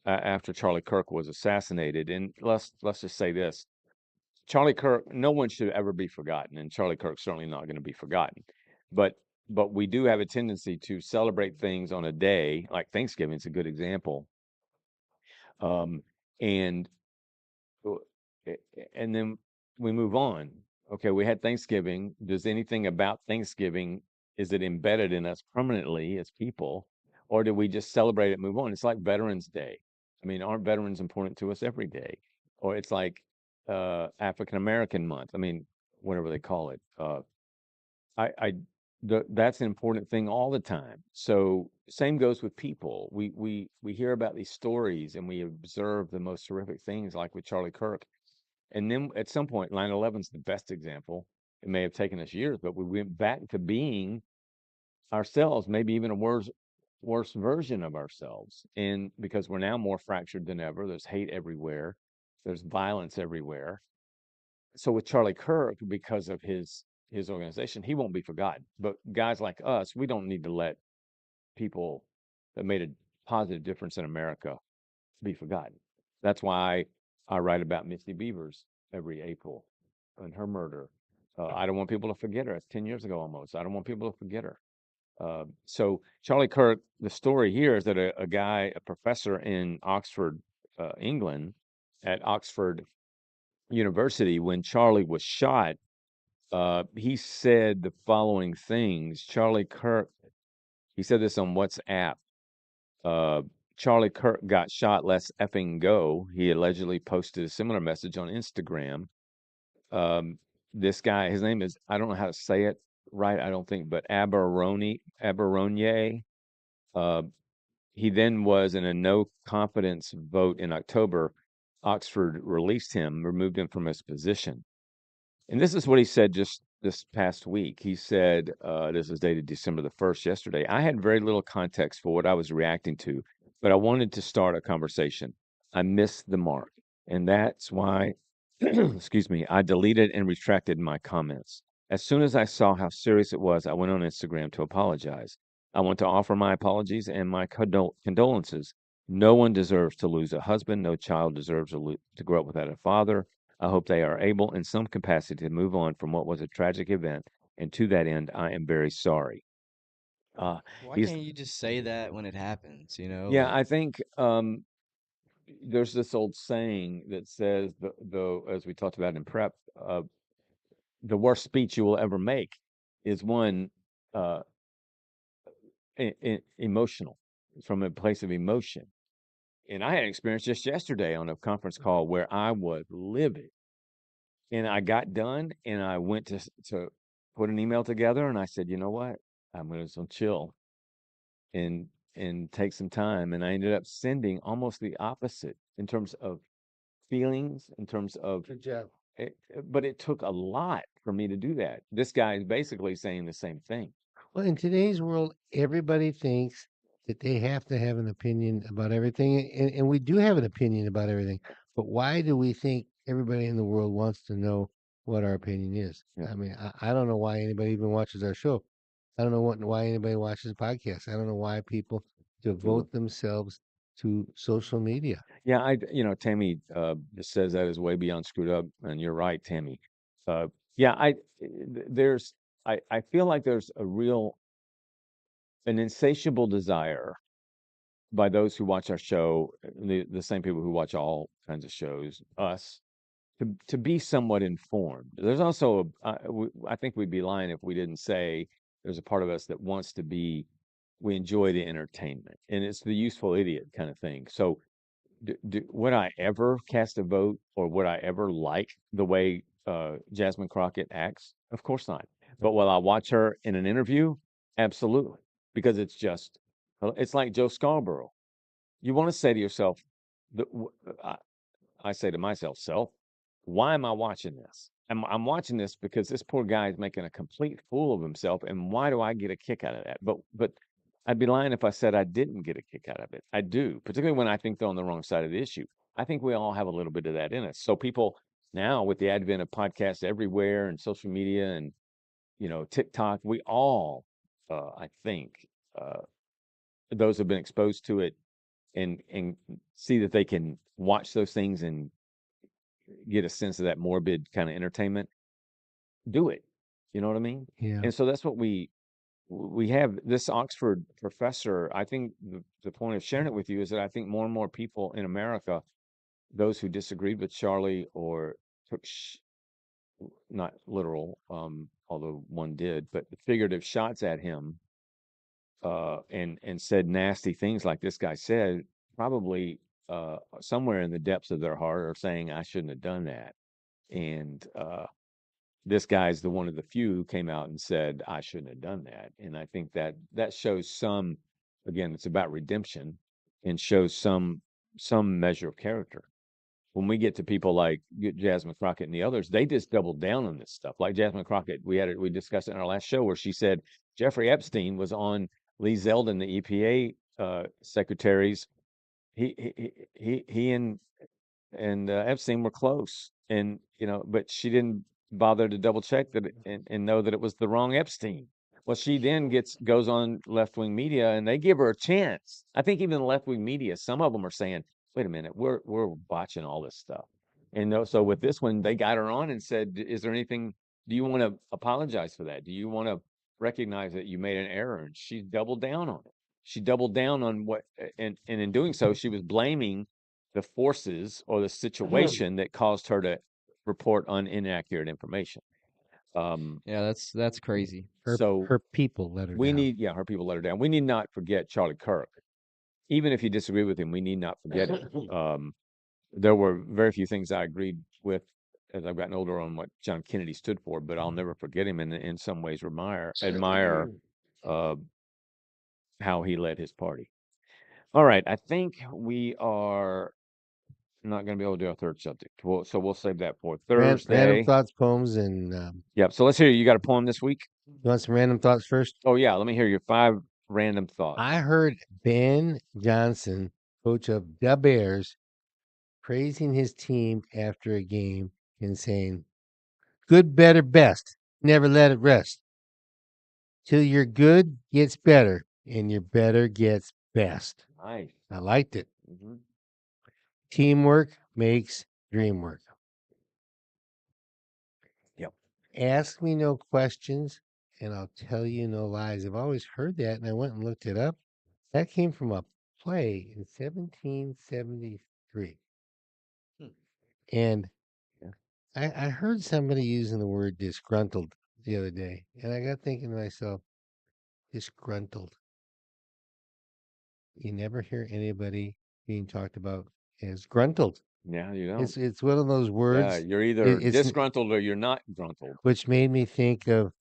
after Charlie Kirk was assassinated. And let's just say this: Charlie Kirk, no one should ever be forgotten, and Charlie Kirk's certainly not going to be forgotten. But we do have a tendency to celebrate things on a day like Thanksgiving. It's a good example. And and then we move on. Okay, we had Thanksgiving. Does anything about Thanksgiving, is it embedded in us permanently as people, or do we just celebrate it and move on? It's like Veterans Day. I mean, aren't veterans important to us every day? Or it's like African American Month. I mean, whatever they call it. That's an important thing all the time. So same goes with people. We hear about these stories and we observe the most horrific things, like with Charlie Kirk. And then at some point, 9/11 is the best example. It may have taken us years, but we went back to being ourselves, maybe even a worse version of ourselves. And because we're now more fractured than ever, there's hate everywhere, there's violence everywhere. So with Charlie Kirk, because of his organization, he won't be forgotten. But guys like us, we don't need to let people that made a positive difference in America be forgotten. That's why I write about Misty Beavers every April and her murder. I don't want people to forget her. It's 10 years ago almost. I don't want people to forget her. So Charlie Kirk, the story here is that a professor in Oxford, England, at Oxford University, when Charlie was shot, he said the following things. Charlie Kirk, he said this on WhatsApp. Charlie Kirk got shot, let's effing go. He allegedly posted a similar message on Instagram. This guy, his name is, I don't know how to say it right, I don't think, but Aberronye. He then was in a no confidence vote in October. Oxford released him, removed him from his position. And this is what he said just this past week. He said, this is dated December the 1st, yesterday. I had very little context for what I was reacting to, but I wanted to start a conversation. I missed the mark, and that's why, excuse me, I deleted and retracted my comments. As soon as I saw how serious it was, I went on Instagram to apologize. I want to offer my apologies and my condolences. No one deserves to lose a husband. No child deserves to grow up without a father. I hope they are able, in some capacity, to move on from what was a tragic event. And to that end, I am very sorry. Uh, Why he's, can't you just say that when it happens? You know, yeah, like I think there's this old saying that says, as we talked about in prep, the worst speech you will ever make is one uh, emotional, from a place of emotion. And I had an experience just yesterday on a conference call where I was livid. And I got done and I went to put an email together and I said, you know what? I'm going to chill and take some time. And I ended up sending almost the opposite in terms of feelings, in terms of Good job. but it took a lot for me to do that. This guy is basically saying the same thing. Well, in today's world, everybody thinks that they have to have an opinion about everything, and we do have an opinion about everything. But why do we think everybody in the world wants to know what our opinion is? Yeah. I mean, I don't know why anybody even watches our show. I don't know why anybody watches podcasts. I don't know why people devote themselves to social media. Yeah, Tammy just says that is way beyond screwed up, and you're right, Tammy. Yeah, there's, I feel like there's an insatiable desire by those who watch our show, the same people who watch all kinds of shows, us, to be somewhat informed. There's also, I think we'd be lying if we didn't say there's a part of us that wants to be, we enjoy the entertainment, and it's the useful idiot kind of thing. So would I ever cast a vote, or would I ever like the way Jasmine Crockett acts? Of course not. But will I watch her in an interview? Absolutely, because it's just, it's like Joe Scarborough. You want to say to yourself, the, I say to myself, why am I watching this? I'm watching this because this poor guy is making a complete fool of himself, and why do I get a kick out of that? But I'd be lying if I said I didn't get a kick out of it. I do, particularly when I think they're on the wrong side of the issue. I think we all have a little bit of that in us. So people now, with the advent of podcasts everywhere and social media and TikTok, we all, I think, uh, those who've been exposed to it and see that they can watch those things and get a sense of that morbid kind of entertainment, do it. You know what I mean? Yeah. And so that's what we have. This Oxford professor, I think the point of sharing it with you is that I think more and more people in America, those who disagreed with Charlie or took not literal, although one did, but figurative shots at him, and said nasty things like this guy said, probably somewhere in the depths of their heart are saying, I shouldn't have done that. And this guy's the one of the few who came out and said, I shouldn't have done that. And I think that shows some, again, it's about redemption, and shows some measure of character. When we get to people like Jasmine Crockett and the others, they just double down on this stuff. Like Jasmine Crockett, we discussed it in our last show where she said Jeffrey Epstein was on Lee Zeldin, the EPA secretaries. He and Epstein were close, and but she didn't bother to double check that and know that it was the wrong Epstein. Well, she then goes on left wing media, and they give her a chance. I think even the left wing media, some of them are saying, "Wait a minute, we're botching all this stuff." And so with this one, they got her on and said, "Is there anything? Do you want to apologize for that? Do you want to recognize that you made an error?" And she doubled down on it. She doubled down on what, and in doing so, she was blaming the forces or the situation that caused her to report on inaccurate information. yeah, that's crazy. So Her people let her we down. need, her people let her down. We need not forget Charlie Kirk. Even if you disagree with him, we need not forget it. There were very few things I agreed with as I've gotten older on what John Kennedy stood for, but I'll never forget him, and in some ways admire how he led his party. All right, I think we are not going to be able to do a third subject. So we'll save that for Random Thursday. thoughts, poems, and Yep. So let's hear you got a poem this week. you want some random thoughts first? Oh yeah, let me hear your 5 random thoughts. I heard Ben Johnson, coach of the Bears, praising his team after a game and saying, "Good, better, best. Never let it rest. Till your good gets better and your better gets best." Nice. I liked it. Mhm. Teamwork makes dream work. Yep. Ask me no questions and I'll tell you no lies. I've always heard that and I went and looked it up. That came from a play in 1773. Hmm. And Yeah. I heard somebody using the word disgruntled the other day. And I got thinking to myself, disgruntled. You never hear anybody being talked about as gruntled. Yeah, you don't. It's one of those Yeah, words. you're either It's disgruntled or you're not gruntled. which made me think of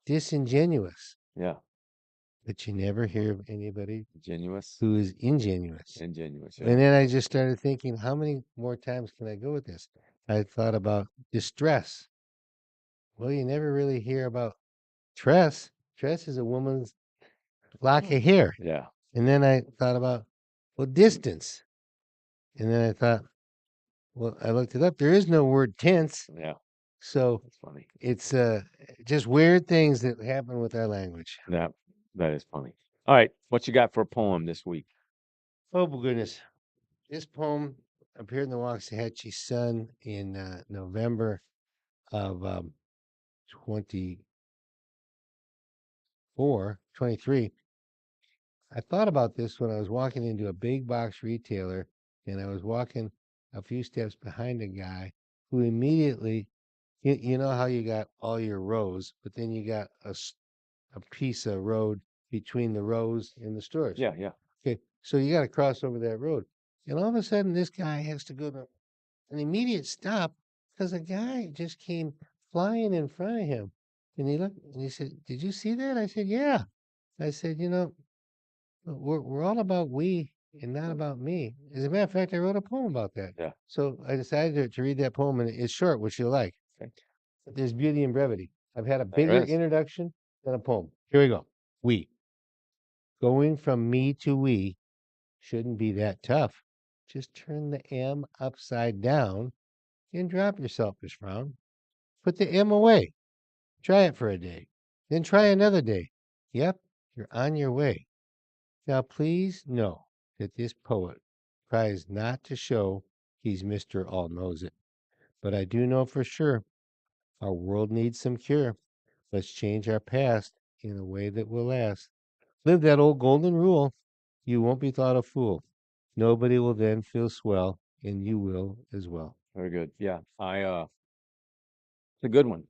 disingenuous. Yeah. But you never hear of anybody Genuous. who is ingenuous. Ingenuous. Yeah. And then I just started thinking, how many more times can I go with this? I thought about distress. Well, you never really hear about tress. Tress is a woman's lock of hair. Yeah. And then I thought about, well, distance. And then I thought, well, I looked it up. There is no word tense. Yeah. So That's funny. it's just weird things that happen with our language. That is funny. All right, what you got for a poem this week? Oh, my goodness. This poem appeared in the Waxahachie Sun in November of 23. I thought about this when I was walking into a big box retailer and I was walking a few steps behind a guy who immediately, you know how you got all your rows, but then you got a piece of road between the rows in the stores. Yeah, yeah. Okay, so you got to cross over that road. And all of a sudden, this guy has to go to an immediate stop because a guy just came flying in front of him. And he looked and he said, "Did you see that?" I said, "Yeah." I said, we're all about we and not about me. As a matter of fact, I wrote a poem about that. Yeah. So I decided to read that poem, and it's short, which you'll like. Okay. But there's beauty in brevity. I've had a There bigger is. introduction than a poem. Here we go. We. Going from me to we shouldn't be that tough. Just turn the M upside down and drop your selfish frown. Put the M away. Try it for a day. Then try another day. Yep, you're on your way. Now please know that this poet tries not to show he's Mr. All Knows It. But I do know for sure our world needs some cure. Let's change our past in a way that will last. Live that old golden rule. You won't be thought a fool. Nobody will then feel swell, and you will as well. Very good. Yeah. It's a good one.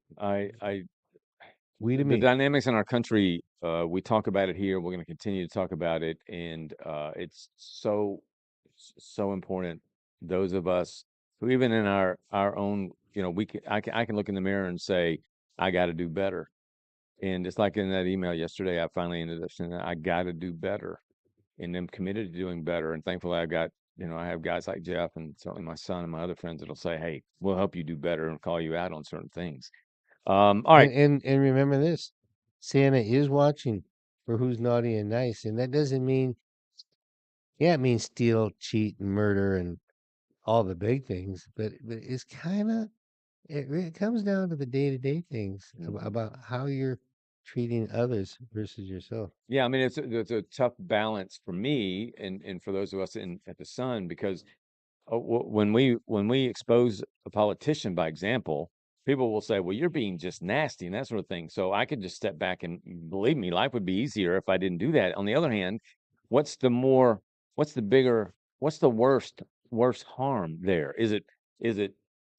We to The me. dynamics in our country, we talk about it here. We're going to continue to talk about it, and it's so important. Those of us who, even in our own, I can look in the mirror and say, I got to do better. And just like in that email yesterday, I finally ended up saying, I got to do better, and I'm committed to doing better. And thankfully, I have guys like Jeff and certainly my son and my other friends that'll say, hey, we'll help you do better and call you out on certain things. All right. And remember this, Santa is watching for who's naughty and nice, and that doesn't mean, it means steal, cheat, and murder, and all the big things. But it's kind of it comes down to the day-to-day things about how you're treating others versus yourself. Yeah, I mean, it's a tough balance for me and for those of us at the Sun, because when we expose a politician by example, people will say, well, you're being just nasty and that sort of thing. So I could just step back, and believe me, life would be easier if I didn't do that. On the other hand, what's the worst harm there? Is it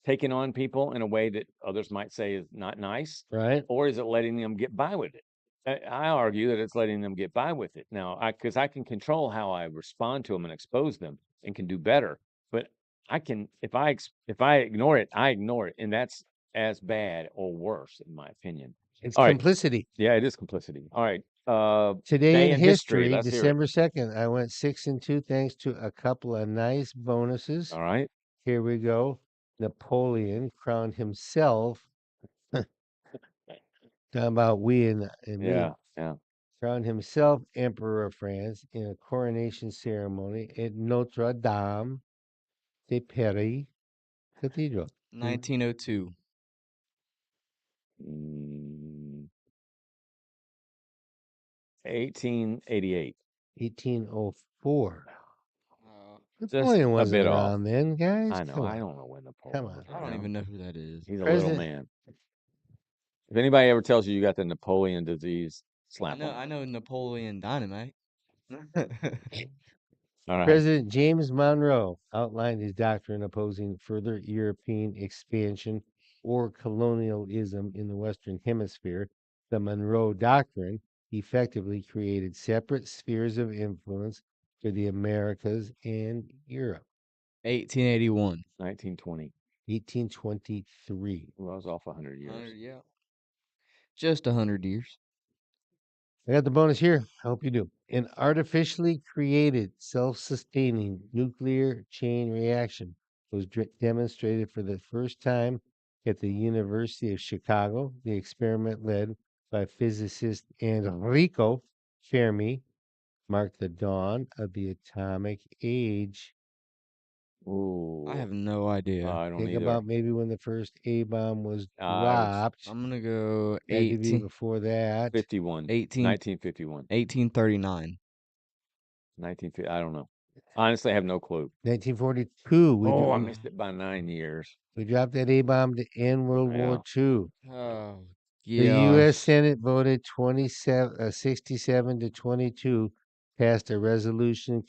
taking on people in a way that others might say is not nice? Right. Or is it letting them get by with it? I argue that it's letting them get by with it. Now, because I can control how I respond to them and expose them and can do better. But I can, if I ignore it, I ignore it, and that's as bad or worse, in my opinion. It's All right. complicity. Yeah, it is complicity. All right. Today in in history, Let's hear it. December 2nd, I went 6-2 thanks to a couple of nice bonuses. All right. Here we go. Napoleon crowned himself. Talking about we and me. Yeah. Yeah. Crowned himself Emperor of France in a coronation ceremony at Notre Dame de Paris Cathedral. 1902. 1888. 1804. Just Napoleon a wasn't bit off. around then, guys. I know. Come I on. don't know when Napoleon Come on. was I don't around. even know who that is. He's a President- little man. If anybody ever tells you got the Napoleon disease, slap him. I know Napoleon Dynamite. All right. President James Monroe outlined his doctrine opposing further European expansion or colonialism in the Western Hemisphere. The Monroe Doctrine effectively created separate spheres of influence for the Americas and Europe. 1881. 1920. 1823. Well, I was off 100 years. Yeah. Just 100 years. I got the bonus here. I hope you do. An artificially created, self-sustaining nuclear chain reaction was demonstrated for the first time at the University of Chicago. The experiment, led by physicist Enrico Fermi, marked the dawn of the atomic age. Ooh. I have no idea. I don't Think either. about maybe when the first A bomb was I was- dropped. I'm going to go Had to be 18, before that. 51. 1951. 1951. 1839. 1950. I don't know. Honestly, I have no clue. 1942. I missed it by 9 years. We dropped that A bomb to end World War II. Oh, The yeah. U.S. Senate voted 67 to 22, passed a resolution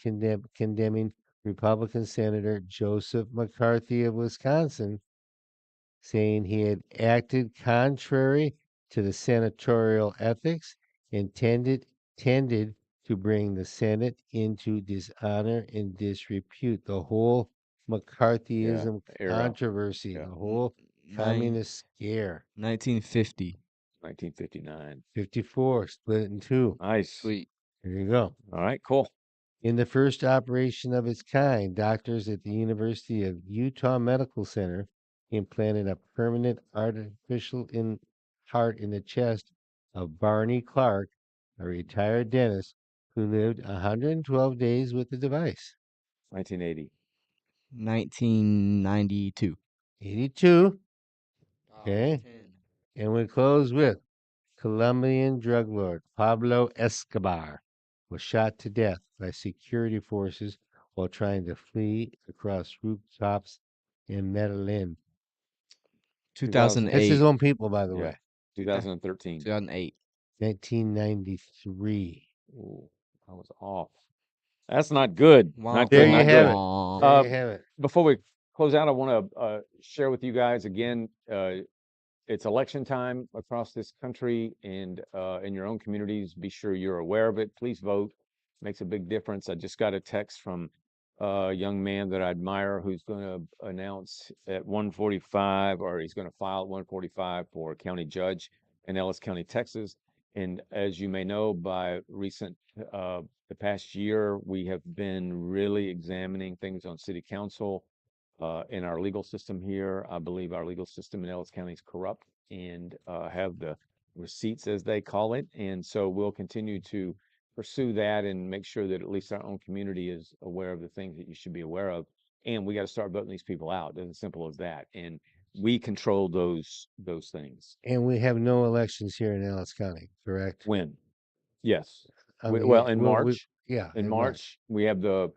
condemning Republican Senator Joseph McCarthy of Wisconsin, saying he had acted contrary to the senatorial ethics and tended to bring the Senate into dishonor and disrepute. The whole McCarthyism era. controversy, Yeah. the whole communist scare. 1950. 1959. 54, split it in two. Nice. Sweet. There you go. All right, cool. In the first operation of its kind, doctors at the University of Utah Medical Center implanted a permanent artificial heart in the chest of Barney Clark, a retired dentist who lived 112 days with the device. 1980. 1992. 82. Okay. And we close with Colombian drug lord Pablo Escobar was shot to death by security forces while trying to flee across rooftops in Medellin. 2008. That's his own people, by the Yeah. way. 2013. 2008. 1993. Ooh, I was off. That's not good. Not There good. you Not have good. it. There you have it. Before we close out, I want to share with you guys again. It's election time across this country, and in your own communities, be sure you're aware of it. Please vote. Makes a big difference. I just got a text from a young man that I admire who's going to announce at 1:45, or he's going to file at 1:45 for county judge in Ellis County, Texas. And as you may know, by the past year, we have been really examining things on city council. In our legal system here, I believe our legal system in Ellis County is corrupt and have the receipts, as they call it. And so we'll continue to pursue that and make sure that at least our own community is aware of the things that you should be aware of. And we got to start voting these people out. It's as simple as that. And we control those things. And we have no elections here in Ellis County, correct? When? Yes. I mean, Well, in well, March. Yeah. In March, we have the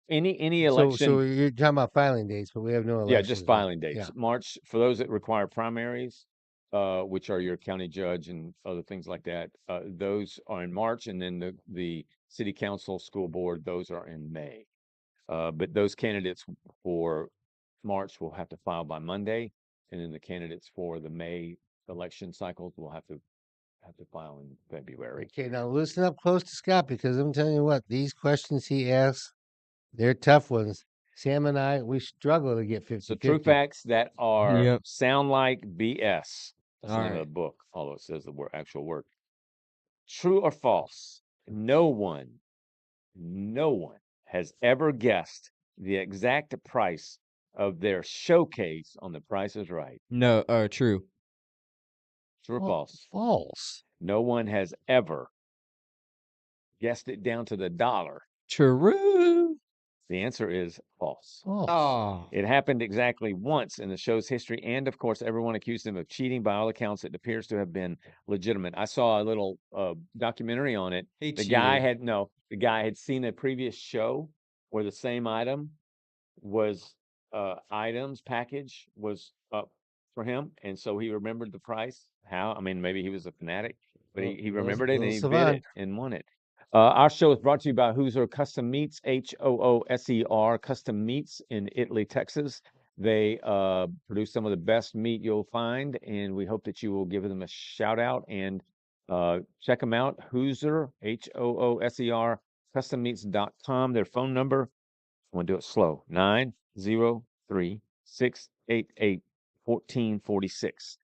any election. So you're talking about filing dates, but we have no elections. Yeah, just filing dates. Yeah. March, for those that require primaries, which are your county judge and other things like that, those are in March, and then the city council, school board, those are in May. But those candidates for March will have to file by Monday, and then the candidates for the May election cycles will have to file in February. Okay, now listen up close to Scott, because I'm telling you what, these questions he asks, they're tough ones. Sam and I, we struggle to get 50. So true facts that are Yep. sound like BS. That's All another right. book, although it says the actual word. True or false? No one has ever guessed the exact price of their showcase on The Price is Right. No, true. True or false? False. No one has ever guessed it down to the dollar. True. The answer is false. False. Oh. It happened exactly once in the show's history, and of course, everyone accused him of cheating. By all accounts, it appears to have been legitimate. I saw a little documentary on it. He The guy cheated. had seen a previous show where the same item was package was up for him, and so he remembered the price. How? I mean, maybe he was a fanatic, but he remembered it and Little he bid savant. it and won it. Our show is brought to you by Hooser Custom Meats, Hooser Custom Meats in Italy, Texas. They produce some of the best meat you'll find, and we hope that you will give them a shout out and check them out. Hooser, Hooser, custommeats.com. Their phone number, I want to do it slow, 903-688-1446.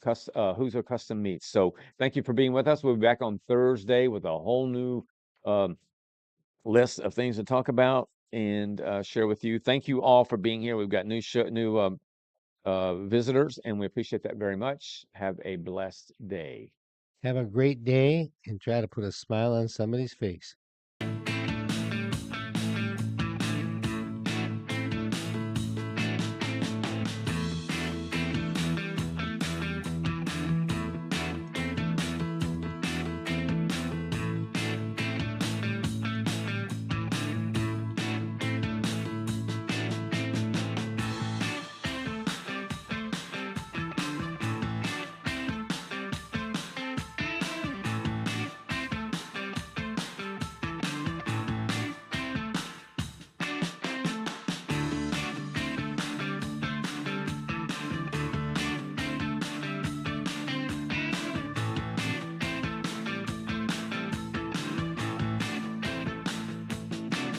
Hooser Custom Meats. So thank you for being with us. We'll be back on Thursday with a whole new list of things to talk about and share with you. Thank you all for being here. We've got new visitors, and we appreciate that very much. Have a blessed day. Have a great day and try to put a smile on somebody's face.